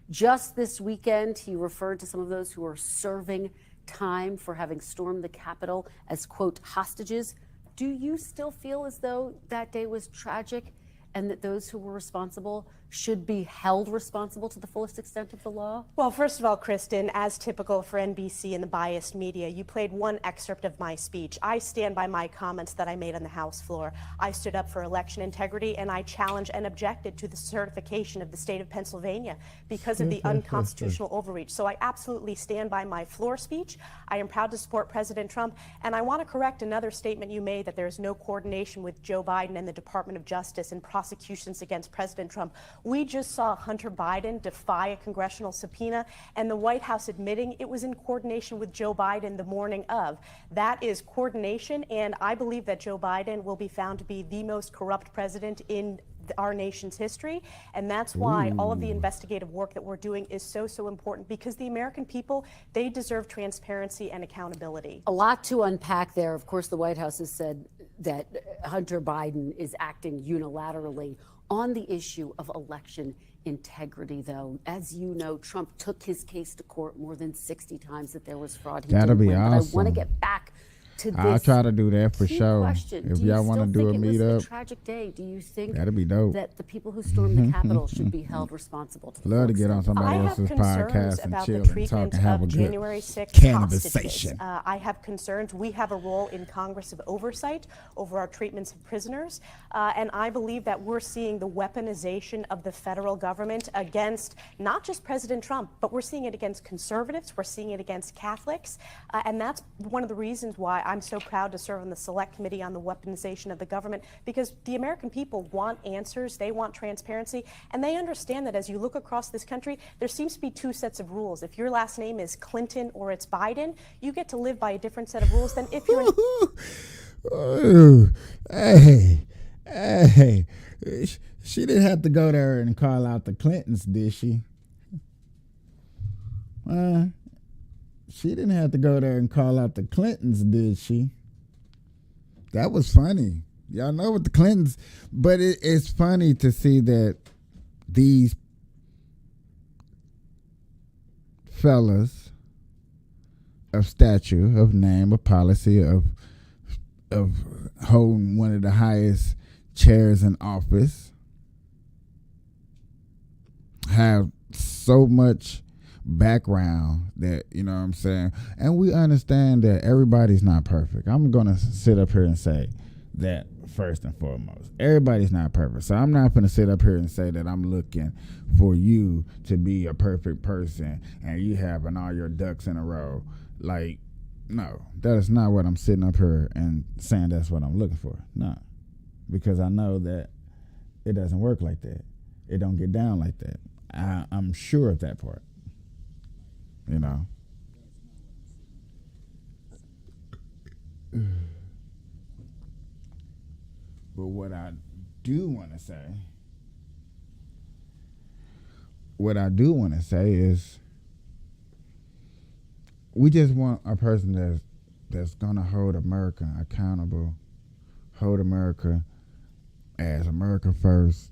Just this weekend, he referred to some of those who are serving time for having stormed the Capitol as, quote, hostages. Do you still feel as though that day was tragic and that those who were responsible should be held responsible to the fullest extent of the law? Well, first of all, Kristen, as typical for NBC and the biased media, you played one excerpt of my speech. I stand by my comments that I made on the House floor. I stood up for election integrity, and I challenged and objected to the certification of the state of Pennsylvania because of the unconstitutional overreach. So I absolutely stand by my floor speech. I am proud to support President Trump, and I want to correct another statement you made that there is no coordination with Joe Biden and the Department of Justice in prosecutions against President Trump. We just saw Hunter Biden defy a congressional subpoena, and the White House admitting it was in coordination with Joe Biden the morning of. That is coordination, and I believe that Joe Biden will be found to be the most corrupt president in our nation's history, and that's why all of the investigative work that we're doing is so important, because the American people, they deserve transparency and accountability. A lot to unpack there. Of course, the White House has said that Hunter Biden is acting unilaterally on the issue of election integrity, though. As you know, Trump took his case to court more than 60 times that there was fraud. That'll be awesome. But I want to get back to this. I'll try to do that for sure. Question. If y'all want to do a meetup, it was a tragic day. Do you think that'd be dope, that the people who stormed the Capitol should be held responsible? To love to get on somebody else's podcast and chill and talk and have a good January 6th canvassation. I have concerns. We have a role in Congress of oversight over our treatments of prisoners, and I believe that we're seeing the weaponization of the federal government against not just President Trump, but we're seeing it against conservatives. We're seeing it against Catholics, and that's one of the reasons why I'm so proud to serve on the Select Committee on the Weaponization of the Government, because the American people want answers, they want transparency, and they understand that as you look across this country, there seems to be two sets of rules. If your last name is Clinton or it's Biden, you get to live by a different set of rules than if you're hey, she didn't have to go there and call out the Clintons, did she? She didn't have to go there and call out the Clintons, did she? That was funny. Y'all know what the Clintons, but it's funny to see that these fellas of stature, of name, of policy, of holding one of the highest chairs in office have so much background that, you know what I'm saying? And we understand that everybody's not perfect. I'm going to sit up here and say that first and foremost. Everybody's not perfect. So I'm not going to sit up here and say that I'm looking for you to be a perfect person and you having all your ducks in a row. Like, no, that is not what I'm sitting up here and saying that's what I'm looking for. No, because I know that it doesn't work like that. It don't get down like that. I'm sure of that part. You know. But what I do want to say is we just want a person that's gonna hold America accountable, hold America as America first,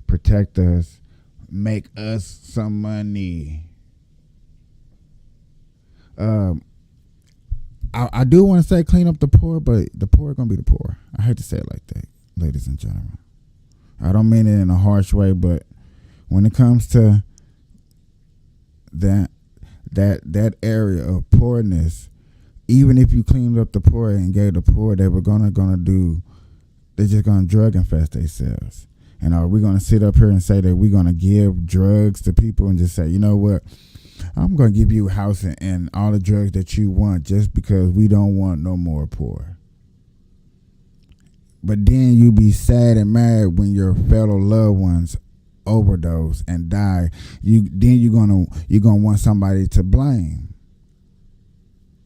protect us, make us some money. I do want to say clean up the poor, but the poor are gonna be the poor. I hate to say it like that, ladies and gentlemen. I don't mean it in a harsh way, but when it comes to that area of poorness, even if you cleaned up the poor and gave the poor, they're just gonna drug infest themselves. And are we gonna sit up here and say that we're gonna give drugs to people and just say, you know what, I'm gonna give you a house and all the drugs that you want just because we don't want no more poor? But then you be sad and mad when your fellow loved ones overdose and die. You're gonna want somebody to blame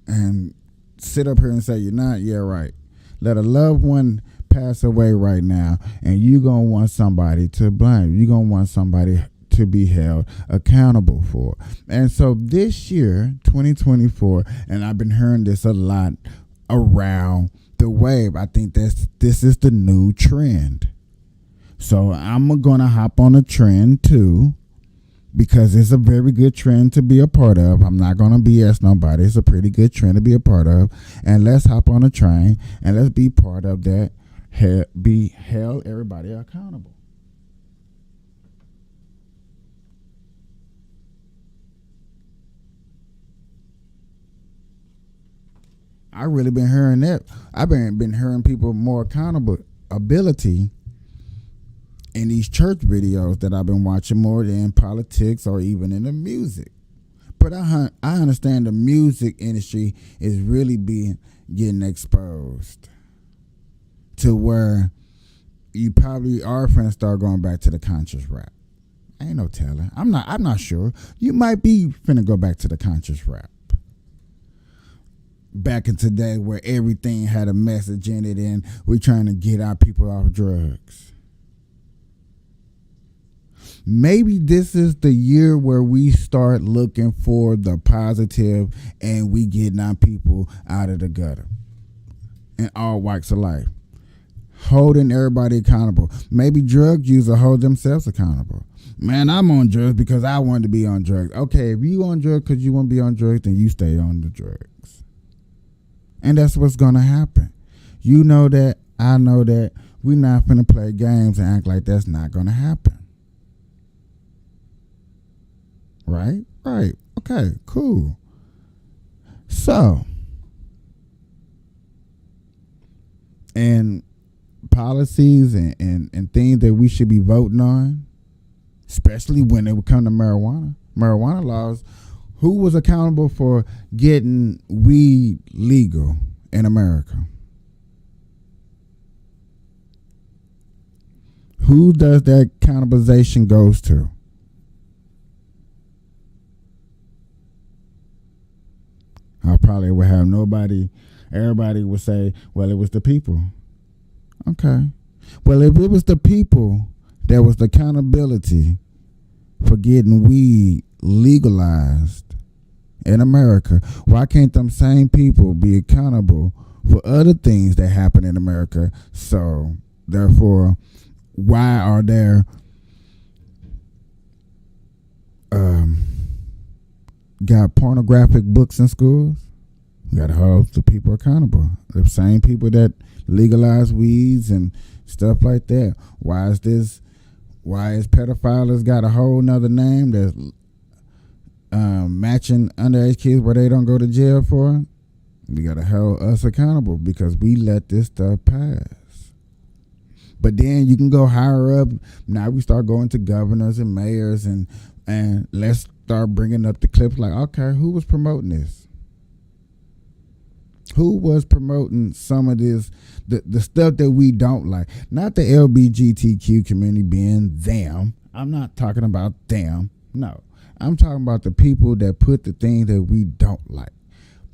and sit up here and say you're not. Yeah, right. Let a loved one pass away right now, and you're gonna want somebody to blame. You're gonna want somebody to be held accountable for. And so this year, 2024, and I've been hearing this a lot around the wave. I think this is the new trend. So I'm going to hop on a trend too, because it's a very good trend to be a part of. I'm not going to BS nobody. It's a pretty good trend to be a part of. And let's hop on a train and let's be part of that. Be held everybody accountable. I really been hearing that. I've been hearing people more accountability in these church videos that I've been watching more than politics or even in the music. But I understand the music industry is really getting exposed to where you probably are finna start going back to the conscious rap. Ain't no telling. I'm not sure. You might be finna go back to the conscious rap. Back in today where everything had a message in it and we're trying to get our people off drugs. Maybe this is the year where we start looking for the positive and we getting our people out of the gutter in all walks of life. Holding everybody accountable. Maybe drug users hold themselves accountable. Man, I'm on drugs because I wanted to be on drugs. Okay, if you on drugs because you want to be on drugs, then you stay on the drugs. And that's what's going to happen. You know that. I know that. We're not going to play games and act like that's not going to happen. Right? Right. Okay, cool. So, and policies and things that we should be voting on, especially when it would come to marijuana laws. Who was accountable for getting weed legal in America? Who does that accountabilization goes to? I probably would have nobody. Everybody would say, well, it was the people. Okay. Well, if it was the people, there was the accountability for getting weed legalized in America. Why can't them same people be accountable for other things that happen in America? So, therefore, why are there got pornographic books in schools? We got to hold the people accountable. The same people that legalize weeds and stuff like that. Why is pedophiles got a whole nother name that's matching underage kids where they don't go to jail for, we gotta hold us accountable because we let this stuff pass. But then you can go higher up. Now we start going to governors and mayors and let's start bringing up the clips like, okay, who was promoting this? Who was promoting some of this, the stuff that we don't like? Not the LGBTQ community being them. I'm not talking about them. No. I'm talking about the people that put the things that we don't like.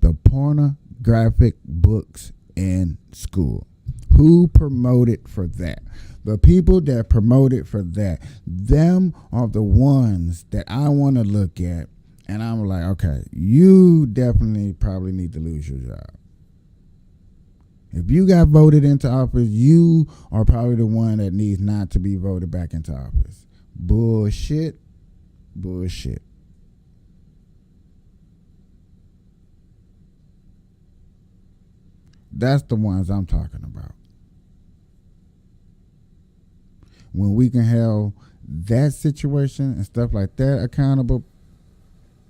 The pornographic books in school. Who promoted for that? The people that promoted for that, them are the ones that I want to look at, and I'm like, okay, you definitely probably need to lose your job. If you got voted into office, you are probably the one that needs not to be voted back into office. Bullshit. Bullshit. That's the ones I'm talking about. When we can have that situation and stuff like that accountable,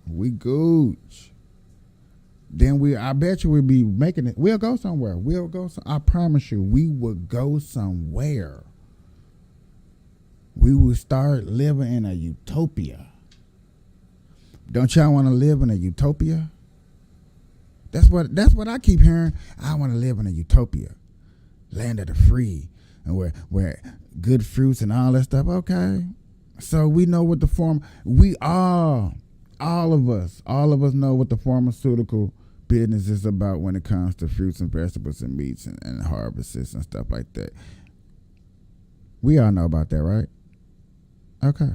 we gooch. Then I bet you we'll be making it. We'll go somewhere. I promise you, we will go somewhere. We will start living in a utopia. Don't y'all want to live in a utopia? That's what I keep hearing. I want to live in a utopia, land of the free, and where good fruits and all that stuff. Okay, so we know what the all of us know what the pharmaceutical business is about when it comes to fruits and vegetables and meats and harvests and stuff like that. We all know about that, right? Okay.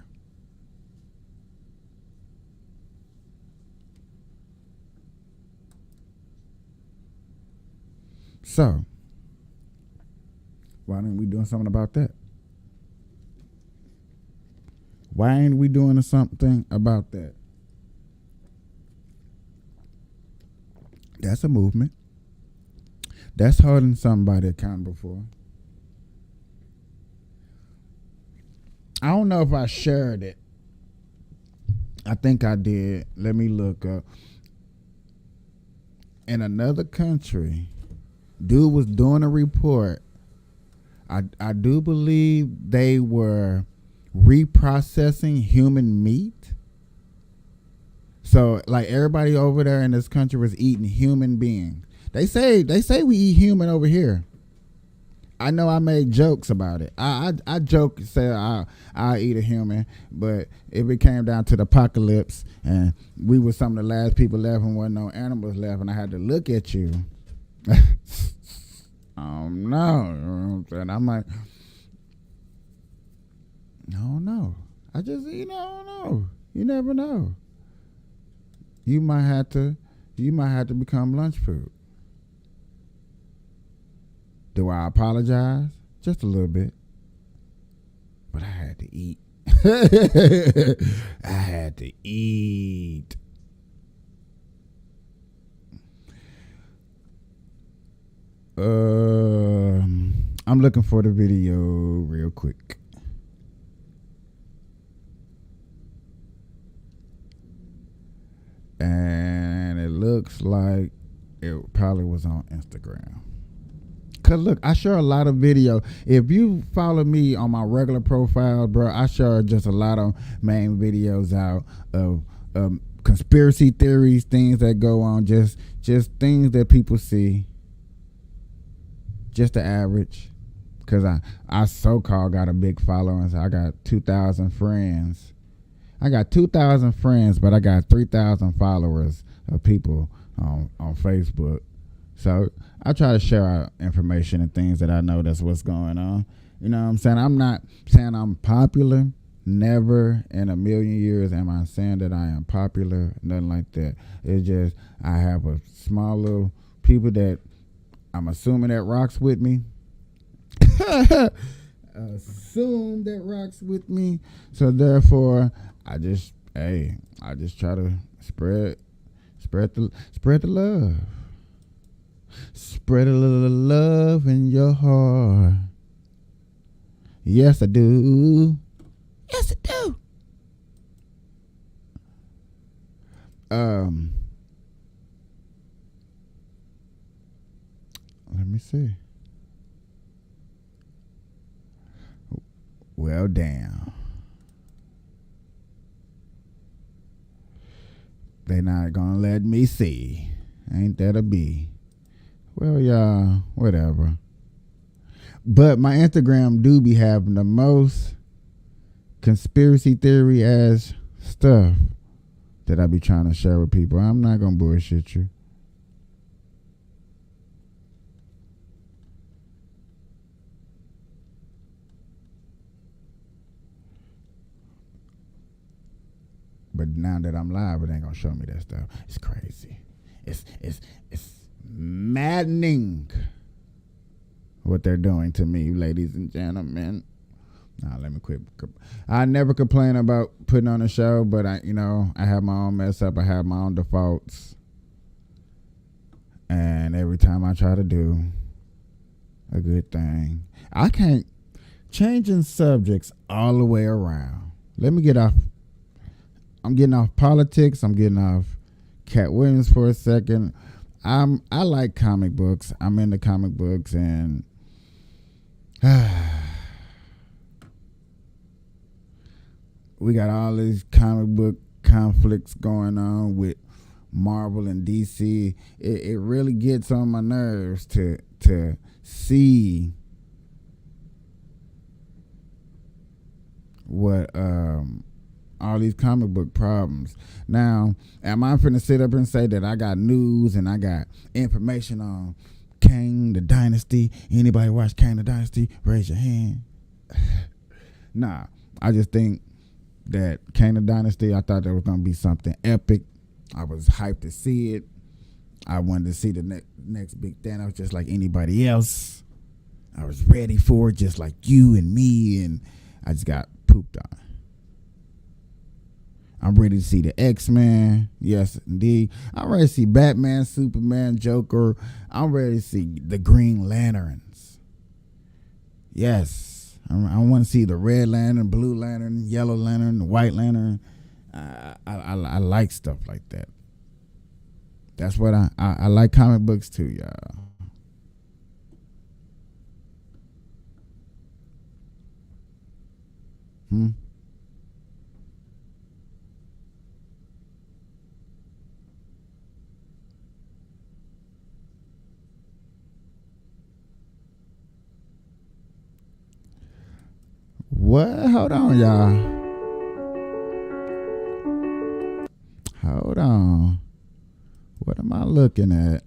So, why aren't we doing something about that? Why ain't we doing something about that? That's a movement. That's holding somebody accountable for. I don't know if I shared it. I think I did. Let me look up. In another country, dude was doing a report. I do believe they were reprocessing human meat. So like everybody over there in this country was eating human beings. They say we eat human over here. I know I made jokes about it. I joke say I eat a human, but if it came down to the apocalypse and we were some of the last people left and wasn't no animals left, and I had to look at you. No, you know what I'm saying? I'm like, I don't know. I don't know. You never know. You might have to become lunch food. Do I apologize? Just a little bit. But I had to eat. I had to eat. I'm looking for the video real quick. And it looks like it probably was on Instagram. Cause look, I share a lot of video. If you follow me on my regular profile, bro, I share just a lot of main videos out of conspiracy theories, things that go on, just things that people see. Just the average. Cause I so-called got a big following. So I got 2,000 friends. I got 2,000 friends, but I got 3,000 followers of people on Facebook. So I try to share out information and things that I know that's what's going on. You know what I'm saying? I'm not saying I'm popular. Never in a million years am I saying that I am popular. Nothing like that. It's just I have a small little people that I'm assuming that rocks with me. Assume that rocks with me. So therefore, I just try to spread the love. Spread a little love in your heart. Yes, I do. Yes, I do. Let me see. Well, damn. They not gonna let me see. Ain't that a bee? Well, y'all, whatever. But my Instagram do be having the most conspiracy theory ass stuff that I be trying to share with people. I'm not gonna bullshit you. But now that I'm live, it ain't gonna show me that stuff. It's crazy. It's maddening what they're doing to me, ladies and gentlemen. Nah, let me quit. I never complain about putting on a show, but I have my own mess up. I have my own defaults. And every time I try to do a good thing, I can't. Changing subjects all the way around. Let me get off. I'm getting off politics. I'm getting off Cat Williams for a second. I like comic books. I'm into comic books, and we got all these comic book conflicts going on with Marvel and DC. It really gets on my nerves to see what all these comic book problems. Now, am I finna sit up and say that I got news and I got information on Kang the Dynasty? Anybody watch Kang the Dynasty? Raise your hand. Nah, I just think that Kang the Dynasty, I thought there was gonna be something epic. I was hyped to see it. I wanted to see the next big Thanos just like anybody else. I was ready for it just like you and me, and I just got pooped on. I'm ready to see the X-Men. Yes, indeed. I'm ready to see Batman, Superman, Joker. I'm ready to see the Green Lanterns. Yes. I want to see the Red Lantern, Blue Lantern, Yellow Lantern, the White Lantern. I like stuff like that. That's what I like comic books too, y'all. What? Hold on, y'all. Hold on. What am I looking at?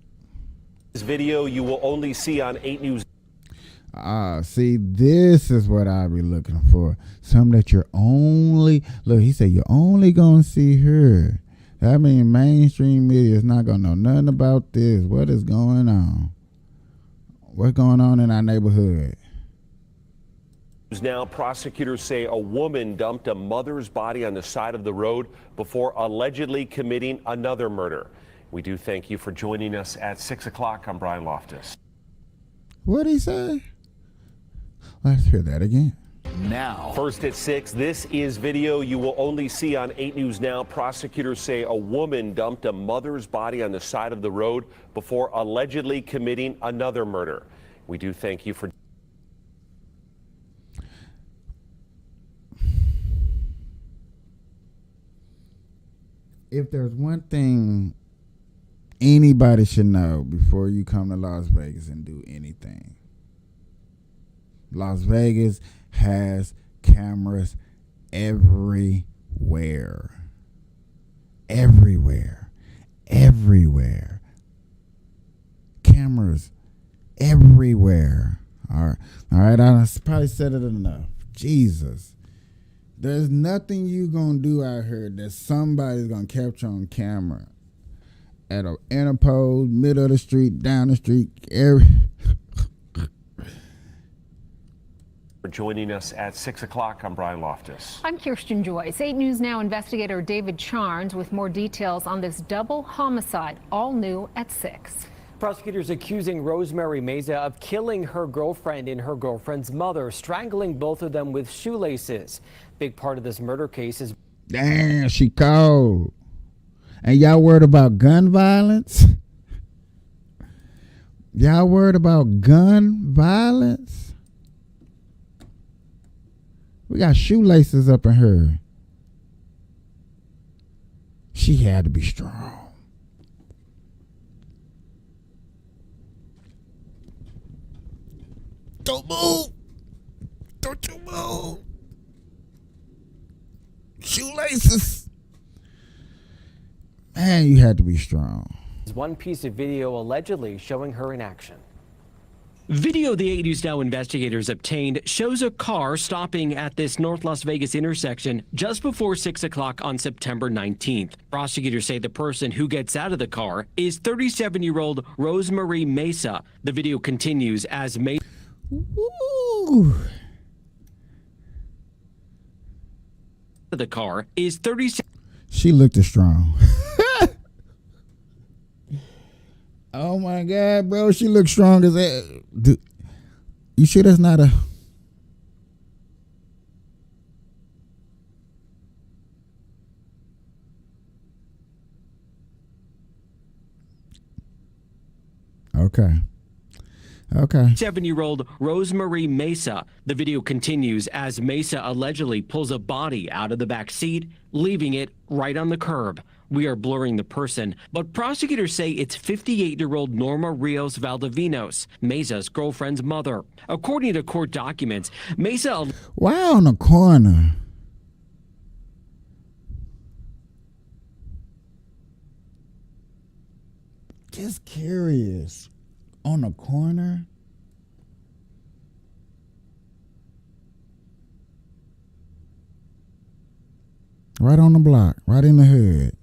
This video you will only see on 8 News. See, this is what I be looking for. Something that you're only, look, he said you're only gonna see her. That means mainstream media is not gonna know nothing about this. What is going on? What's going on in our neighborhood? Now, prosecutors say a woman dumped a mother's body on the side of the road before allegedly committing another murder. We do thank you for joining us at 6 o'clock. I'm Brian Loftus. What'd he say? Let's hear that again. Now. First at 6, this is video you will only see on 8 News Now. Prosecutors say a woman dumped a mother's body on the side of the road before allegedly committing another murder. We do thank you for. If there's one thing anybody should know before you come to Las Vegas and do anything, Las Vegas has cameras everywhere. Everywhere. Everywhere. Cameras everywhere. All right. I probably said it enough. Jesus. There's nothing you gonna do out here that somebody's gonna capture on camera at an interpose, middle of the street, down the street, For joining us at 6 o'clock. I'm Brian Loftus. I'm Kirsten Joyce. 8 News Now investigator David Charnes with more details on this double homicide, all new at 6. Prosecutors accusing Rosemary Meza of killing her girlfriend and her girlfriend's mother, strangling both of them with shoelaces. Big part of this murder case is. Damn, she cold. And y'all worried about gun violence? Y'all worried about gun violence? We got shoelaces up in her. She had to be strong. Don't move. Don't you move. Shoelaces. Man, you had to be strong. One piece of video allegedly showing her in action. Video the 8 News Now investigators obtained shows a car stopping at this North Las Vegas intersection just before 6 o'clock on September 19th. Prosecutors say the person who gets out of the car is 37-year-old Rosemarie Mesa. The video continues as Mesa. The car is 37. She looked strong. Oh my God, bro. She looks strong as that. Dude, you sure that's not a... Okay. 7-year-old Rosemarie Mesa. The video continues as Mesa allegedly pulls a body out of the back seat, leaving it right on the curb. We are blurring the person, but prosecutors say it's 58-year-old Norma Rios Valdivinos, Mesa's girlfriend's mother. According to court documents, Mesa... Why on the corner? Just curious. On the corner? Right on the block, right in the hood.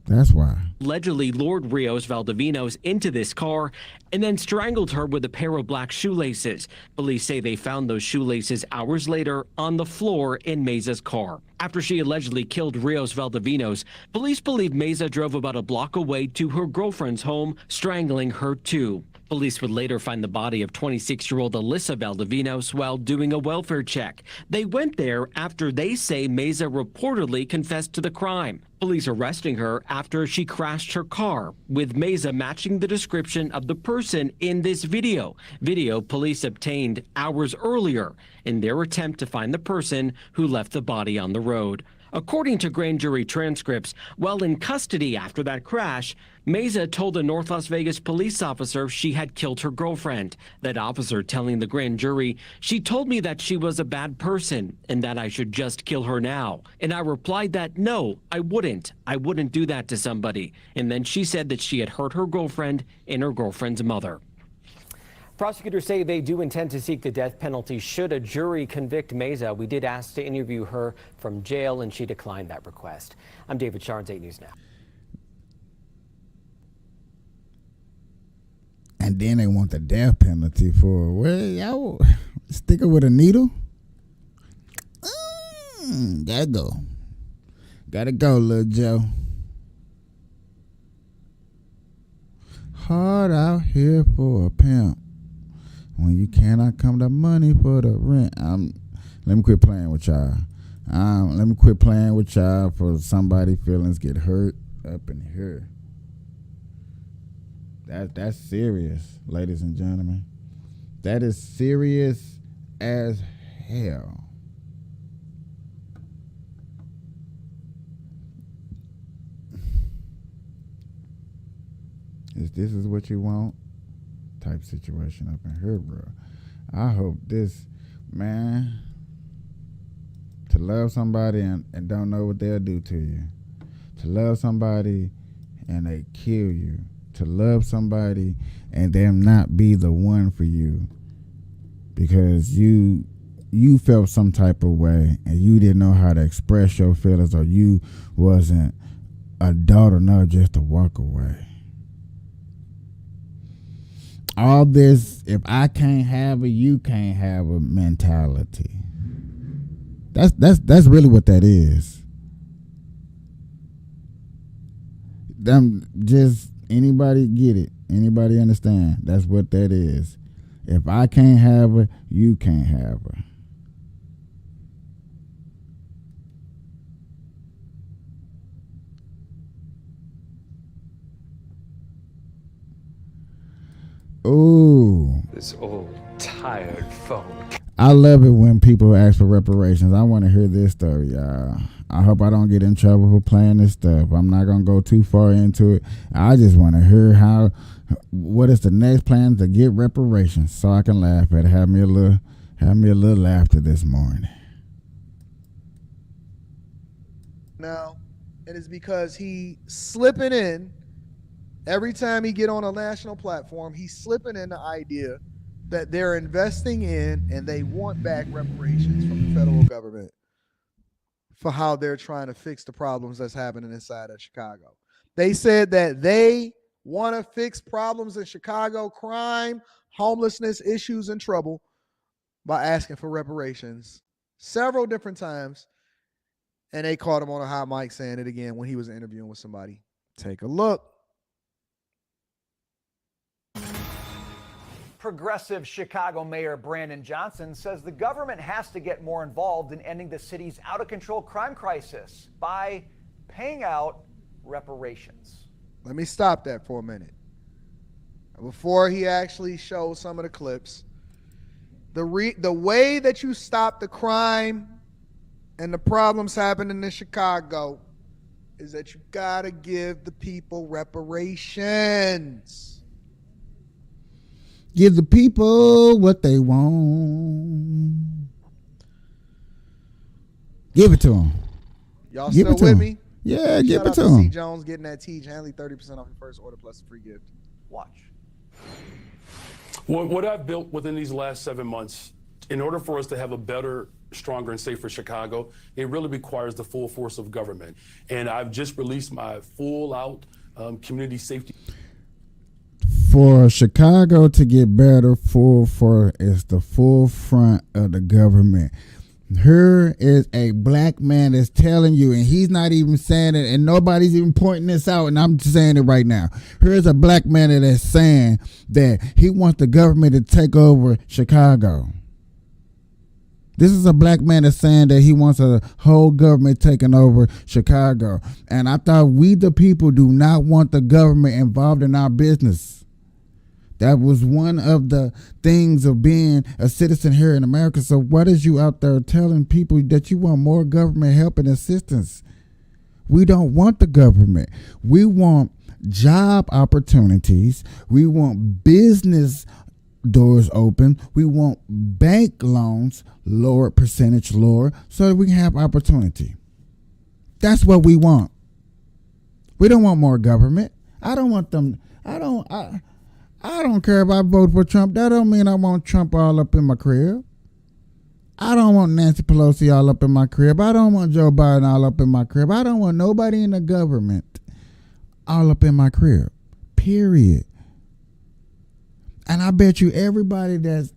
That's why. Allegedly lured Rios Valdivinos into this car and then strangled her with a pair of black shoelaces. Police say they found those shoelaces hours later on the floor in Mesa's car. After she allegedly killed Rios Valdivinos, police believe Mesa drove about a block away to her girlfriend's home, strangling her too. Police would later find the body of 26-year-old Alyssa Valdivinos while doing a welfare check. They went there after they say Mesa reportedly confessed to the crime. Police arresting her after she crashed her car, with Mesa matching the description of the person in this video. Video police obtained hours earlier in their attempt to find the person who left the body on the road. According to grand jury transcripts, while in custody after that crash, Mesa told a North Las Vegas police officer she had killed her girlfriend. That officer telling the grand jury, "She told me that she was a bad person and that I should just kill her now. And I replied that no, I wouldn't. I wouldn't do that to somebody." And then she said that she had hurt her girlfriend and her girlfriend's mother. Prosecutors say they do intend to seek the death penalty should a jury convict Mesa. We did ask to interview her from jail, and she declined that request. I'm David Charnes, 8 News Now. And then they want the death penalty for, well, y'all stick her with a needle? Gotta go, little Joe. Hard out here for a pimp. When you cannot come to money for the rent. Let me quit playing with y'all. Let me quit playing with y'all for somebody feelings get hurt up in here. That's serious, ladies and gentlemen. That is serious as hell. If this is what you want, type situation up in here, bro. I hope this, man, to love somebody and don't know what they'll do to you. To love somebody and they kill you. To love somebody and them not be the one for you because you felt some type of way and you didn't know how to express your feelings, or you wasn't adult enough just to walk away. All this, if I can't have it, you can't have a mentality. That's really what that is. Them just anybody get it? Anybody understand? That's what that is. If I can't have her, you can't have her. this old, tired phone. I love it when people ask for reparations. I want to hear this stuff, y'all. I hope I don't get in trouble for playing this stuff. I'm not going to go too far into it. I just want to hear what is the next plan to get reparations so I can laugh at it. Have me a little laughter this morning. Now, and it's because he slipping in every time he get on a national platform, he's slipping in the idea that they're investing in and they want back reparations from the federal government for how they're trying to fix the problems that's happening inside of Chicago. They said that they want to fix problems in Chicago, crime, homelessness, issues, and trouble by asking for reparations several different times. And they caught him on a hot mic saying it again when he was interviewing with somebody. Take a look. Progressive Chicago Mayor Brandon Johnson says the government has to get more involved in ending the city's out-of-control crime crisis by paying out reparations. Let me stop that for a minute. Before he actually shows some of the clips, the way that you stop the crime and the problems happening in Chicago is that you gotta give the people reparations. Give the people what they want. Give it to them. Y'all give still with me? Yeah, give it to Shout out them. C. Jones getting that Teach Hanley 30% off your first order plus a free gift. Watch. What I've built within these last 7 months, in order for us to have a better, stronger, and safer Chicago, it really requires the full force of government. And I've just released my full-out community safety. For Chicago to get better, is the full front of the government. Here is a black man that's telling you, and he's not even saying it, and nobody's even pointing this out, and I'm saying it right now. Here's a black man that is saying that he wants the government to take over Chicago. This is a black man that's saying that he wants a whole government taking over Chicago. And I thought we the people do not want the government involved in our business. That was one of the things of being a citizen here in America. So what is you out there telling people that you want more government help and assistance? We don't want the government. We want job opportunities. We want business doors open. We want bank loans lower, percentage lower, so that we can have opportunity. That's what we want. We don't want more government. I don't want them. I don't care if I vote for Trump. That don't mean I want Trump all up in my crib. I don't want Nancy Pelosi all up in my crib. I don't want Joe Biden all up in my crib. I don't want nobody in the government all up in my crib. Period. And I bet you everybody that's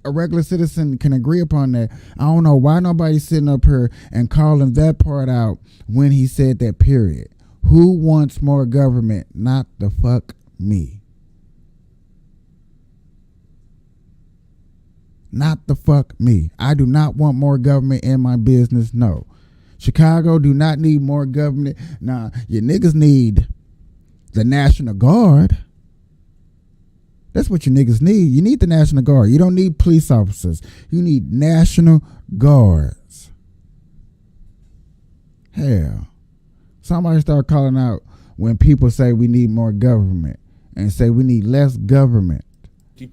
a regular citizen can agree upon that. I don't know why nobody's sitting up here and calling that part out when he said that, period. Who wants more government? Not the fuck me. Not the fuck me. I do not want more government in my business. No. Chicago do not need more government. Nah, your niggas need the National Guard. That's what you niggas need. You need the National Guard. You don't need police officers. You need National Guards. Hell. Somebody start calling out when people say we need more government and say we need less government.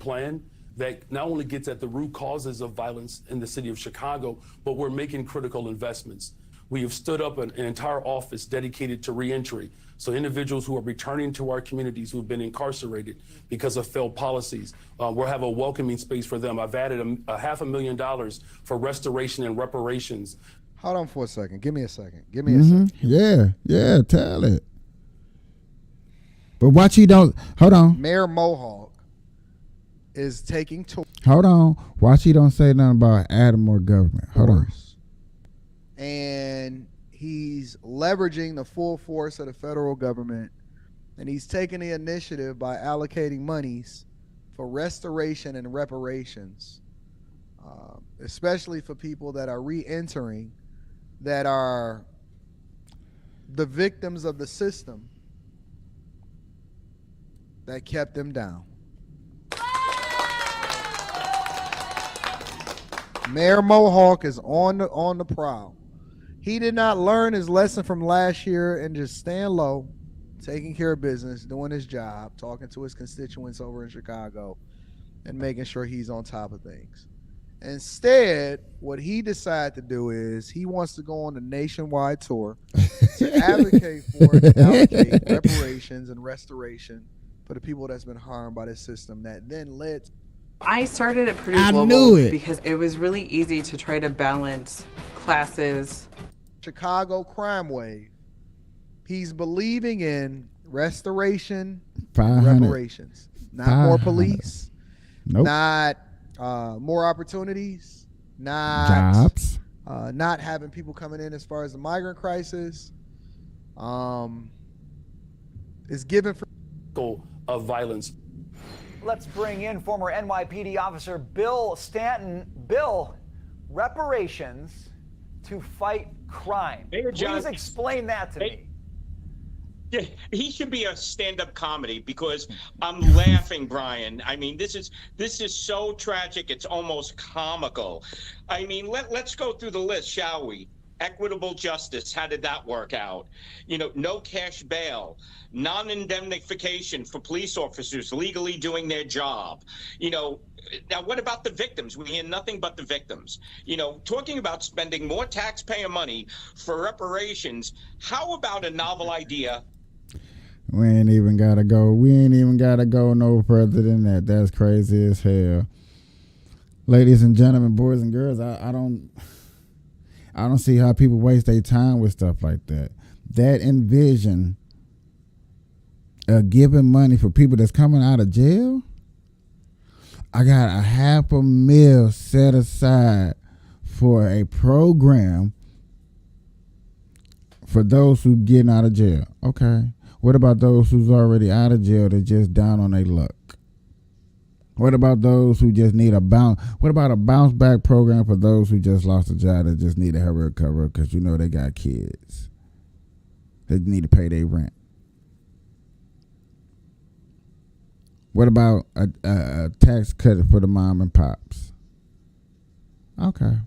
Plan that not only gets at the root causes of violence in the city of Chicago, but we're making critical investments. We have stood up an entire office dedicated to reentry. So individuals who are returning to our communities who have been incarcerated because of failed policies, we'll have a welcoming space for them. I've added a $500,000 for restoration and reparations. Hold on for a second. Give me a second. Give me a second. Yeah, tell it. But watch you don't. Hold on. Mayor Mohawk is taking to. Hold on. Watch you don't say nothing about adding more government. Hold on. And he's leveraging the full force of the federal government, and he's taking the initiative by allocating monies for restoration and reparations, especially for people that are re-entering, that are the victims of the system that kept them down. Mayor Mohawk is on the prowl. He did not learn his lesson from last year and just stand low, taking care of business, doing his job, talking to his constituents over in Chicago, and making sure he's on top of things. Instead, what he decided to do is he wants to go on a nationwide tour to advocate for and allocate reparations and restoration for the people that's been harmed by this system that then led to. I started at Purdue I Global knew it. because it was really easy to try to balance classes. Chicago crime wave. He's believing in restoration, 500. reparations, not more 500. police, Nope. not more opportunities, not Jobs. not having people coming in as far as the migrant crisis. Is given for of violence. Let's bring in former NYPD officer Bill Stanton. Bill, reparations to fight crime. Mayor John, Please explain that to me. Yeah, he should be a stand-up comedy because I'm laughing, Brian. I mean, this is so tragic. It's almost comical. I mean, let's go through the list, shall we? Equitable justice. How did that work out? You know, no cash bail, non-indemnification for police officers legally doing their job. You know, now what about the victims? We hear nothing but the victims. You know, talking about spending more taxpayer money for reparations. How about a novel idea? We ain't even gotta go no further than that. That's crazy as hell. Ladies and gentlemen, boys and girls, I don't see how people waste their time with stuff like that. That envision of giving money for people that's coming out of jail. I got $500,000 set aside for a program for those who getting out of jail. Okay. What about those who's already out of jail that just down on their luck? What about those who just need a bounce? What about a bounce back program for those who just lost a job that just need to hurry recover because you know they got kids? They need to pay their rent. What about a tax cut for the mom and pops? Okay.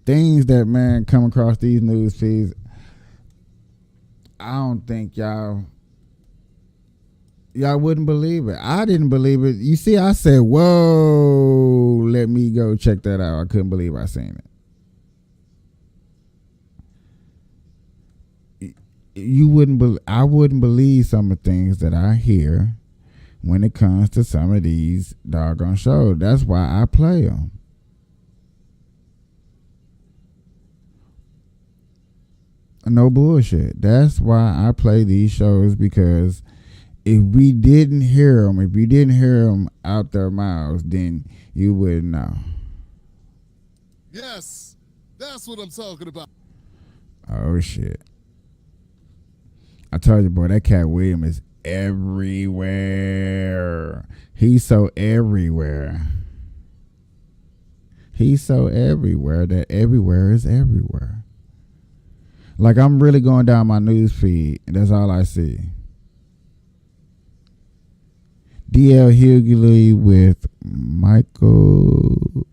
Things that, man, come across these news feeds, I don't think y'all wouldn't believe it. I didn't believe it. You see, I said, whoa, let me go check that out. I couldn't believe I seen it. I wouldn't believe some of the things that I hear when it comes to some of these doggone shows. That's why I play them. No bullshit. That's why I play these shows, because if we didn't hear them out their mouths, then you wouldn't know. Yes, that's what I'm talking about. Oh, shit. I told you, boy, that Cat Williams is everywhere. He's so everywhere. He's so everywhere that everywhere is everywhere. Like, I'm really going down my news feed, and that's all I see. D.L. Hughley with Michael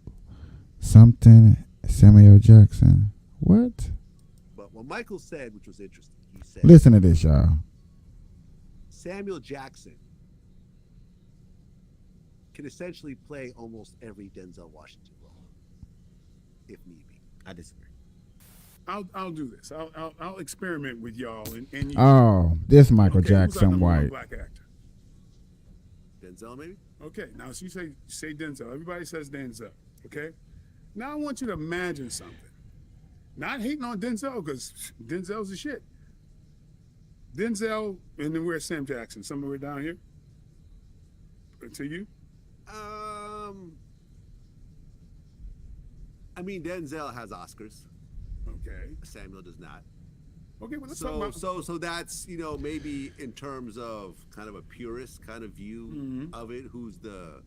something, Samuel Jackson. What? But what Michael said, which was interesting, he said, listen to this, y'all. Samuel Jackson can essentially play almost every Denzel Washington role, if need be. I disagree. I'll do this. I'll experiment with y'all and you. Oh, this Michael Okay, Jackson who's our White. number one black actor? Denzel, maybe? Okay, now so you say Denzel. Everybody says Denzel. Okay? Now I want you to imagine something. Not hating on Denzel, because Denzel's the shit. Denzel, and then where's Sam Jackson? Somewhere down here? To you? I mean, Denzel has Oscars. Okay. Samuel does not. Okay, well, let's talk about... So that's, maybe in terms of kind of a purist kind of view of it, who's the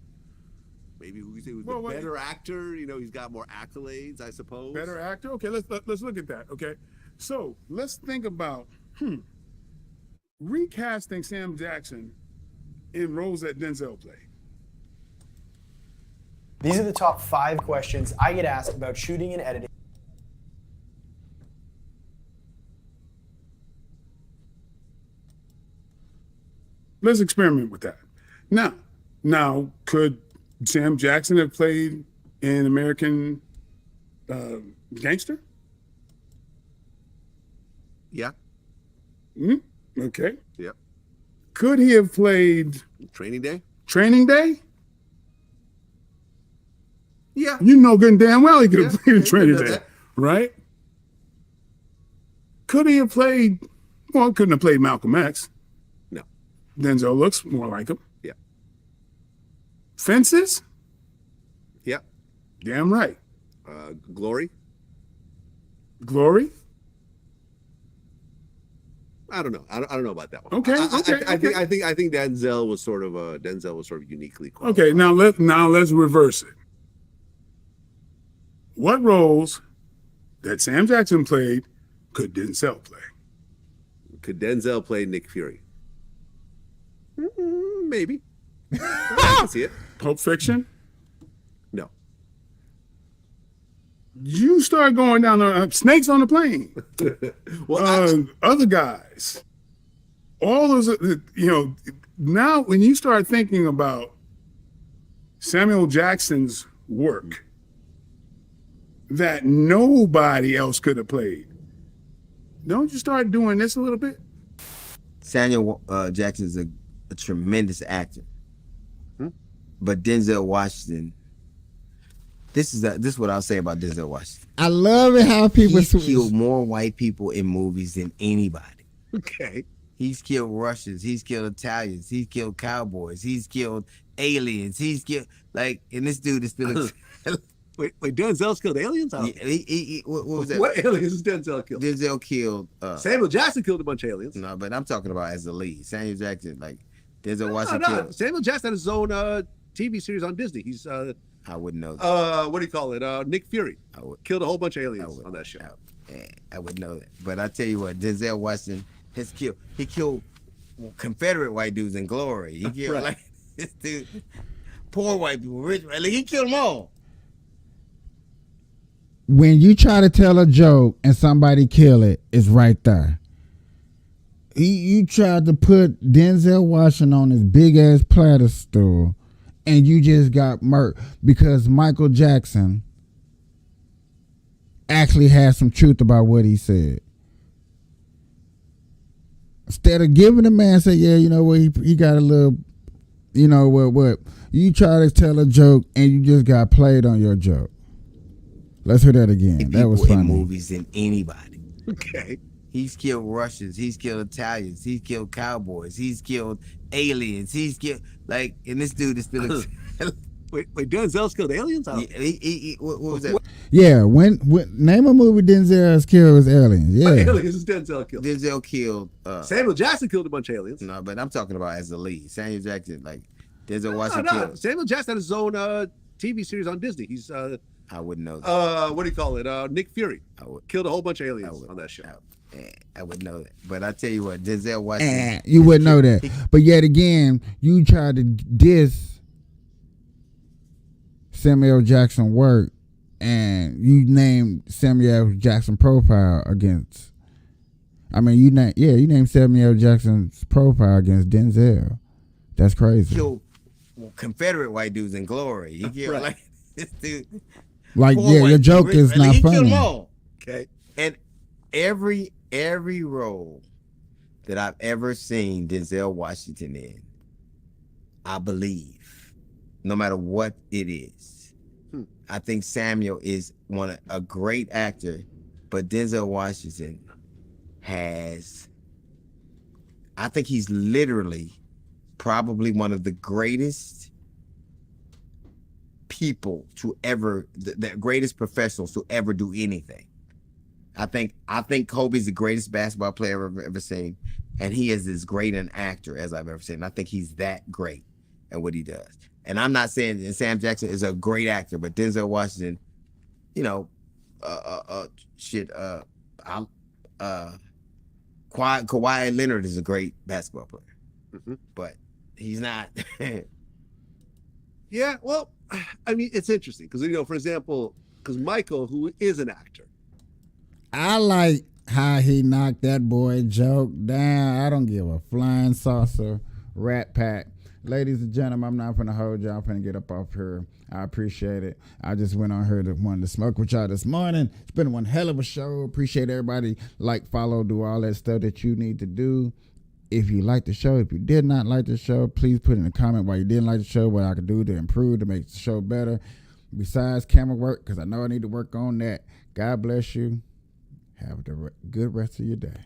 better actor? He's got more accolades, I suppose. Better actor? Okay, let's look at that. Okay, so let's think about recasting Sam Jackson in roles that Denzel played. These are the top 5 questions I get asked about shooting and editing. Let's experiment with that. Now, could Sam Jackson have played in American Gangster? Yeah. Okay. Yep. Could he have played Training Day? Training Day? Yeah. You know good and damn well he could have Yeah, played in he Training could Day, have that. right? Could he have played, well, couldn't have played Malcolm X. No. Denzel looks more like him. Yeah. Fences? Yeah. Damn right. Glory? Glory? I don't know. I don't know about that one. Okay, I think Denzel was sort of uniquely qualified. Okay, now let's reverse it. What roles that Sam Jackson played could Denzel play? Could Denzel play Nick Fury? Maybe. I can see it. Pulp Fiction? No. You start going down the Snakes on the Plane. Other guys. All those, now when you start thinking about Samuel Jackson's work that nobody else could have played, don't you start doing this a little bit? Samuel Jackson is a tremendous actor. But Denzel Washington, this is what I'll say about Denzel Washington. I love it how people He's killed more white people in movies than anybody. Okay. He's killed Russians. He's killed Italians. He's killed cowboys. He's killed aliens. He's killed and this dude is still. Wait, Denzel's killed aliens? What was that? What aliens has Denzel killed? Denzel killed. Samuel Jackson killed a bunch of aliens. No, but I'm talking about as the lead. Samuel Jackson, Denzel No, Washington no. killed. Samuel Jackson had his own TV series on Disney. He's I wouldn't know that. what do you call it? Nick Fury killed a whole bunch of aliens on that show. I would know that. But I tell you what, Denzel Washington he killed Confederate white dudes in Glory. He killed Right. this dude, poor white people, rich, he killed them all. When you try to tell a joke and somebody kill it, it's right there. You tried to put Denzel Washington on this big ass pedestal, and you just got murked because Michael Jackson actually had some truth about what he said. Instead of giving the man, say, yeah, you know what, he got a little, you know what, you try to tell a joke and you just got played on your joke. Let's hear that again. That was funny. In movies than anybody. Okay. He's killed Russians. He's killed Italians. He's killed cowboys. He's killed aliens. He's killed and this dude is still. Wait, Denzel's killed aliens? What was that? Yeah, when name a movie Denzel has killed was Aliens. Yeah, Aliens is Denzel killed. Denzel killed. Samuel Jackson killed a bunch of aliens. No, but I'm talking about as the lead. Samuel Jackson, Denzel No, Washington no. killed. Samuel Jackson had his own TV series on Disney. He's I wouldn't know that. what do you call it? Nick Fury killed a whole bunch of aliens on that show. I would know that. But I tell you what, Denzel Washington. you wouldn't know that. But yet again, you tried to diss Samuel Jackson work, and you named Samuel Jackson profile against. I mean, you named Samuel Jackson's profile against Denzel. That's crazy. Killed Confederate white dudes in Glory. He killed this dude. Your joke is not he funny. killed them all. Okay. And every role that I've ever seen Denzel Washington in, I believe, no matter what it is. I think Samuel is a great actor, but Denzel Washington I think he's literally probably one of the greatest people to ever, the greatest professionals to ever do anything. I think Kobe's the greatest basketball player I've ever seen, and he is as great an actor as I've ever seen. I think he's that great at what he does. And I'm not saying that Sam Jackson is a great actor, but Denzel Washington, Kawhi Leonard is a great basketball player, but he's not. Yeah, well, I mean, it's interesting because, for example, because Michael, who is an actor. I like how he knocked that boy joke down. I don't give a flying saucer rat pack. Ladies and gentlemen, I'm not going to hold y'all. I'm going to get up off here. I appreciate it. I just went on here to wanted to smoke with y'all this morning. It's been one hell of a show. Appreciate everybody. Like, follow, do all that stuff that you need to do. If you like the show, if you did not like the show, please put in a comment why you didn't like the show, what I could do to improve, to make the show better. Besides camera work, because I know I need to work on that. God bless you. Have a good rest of your day.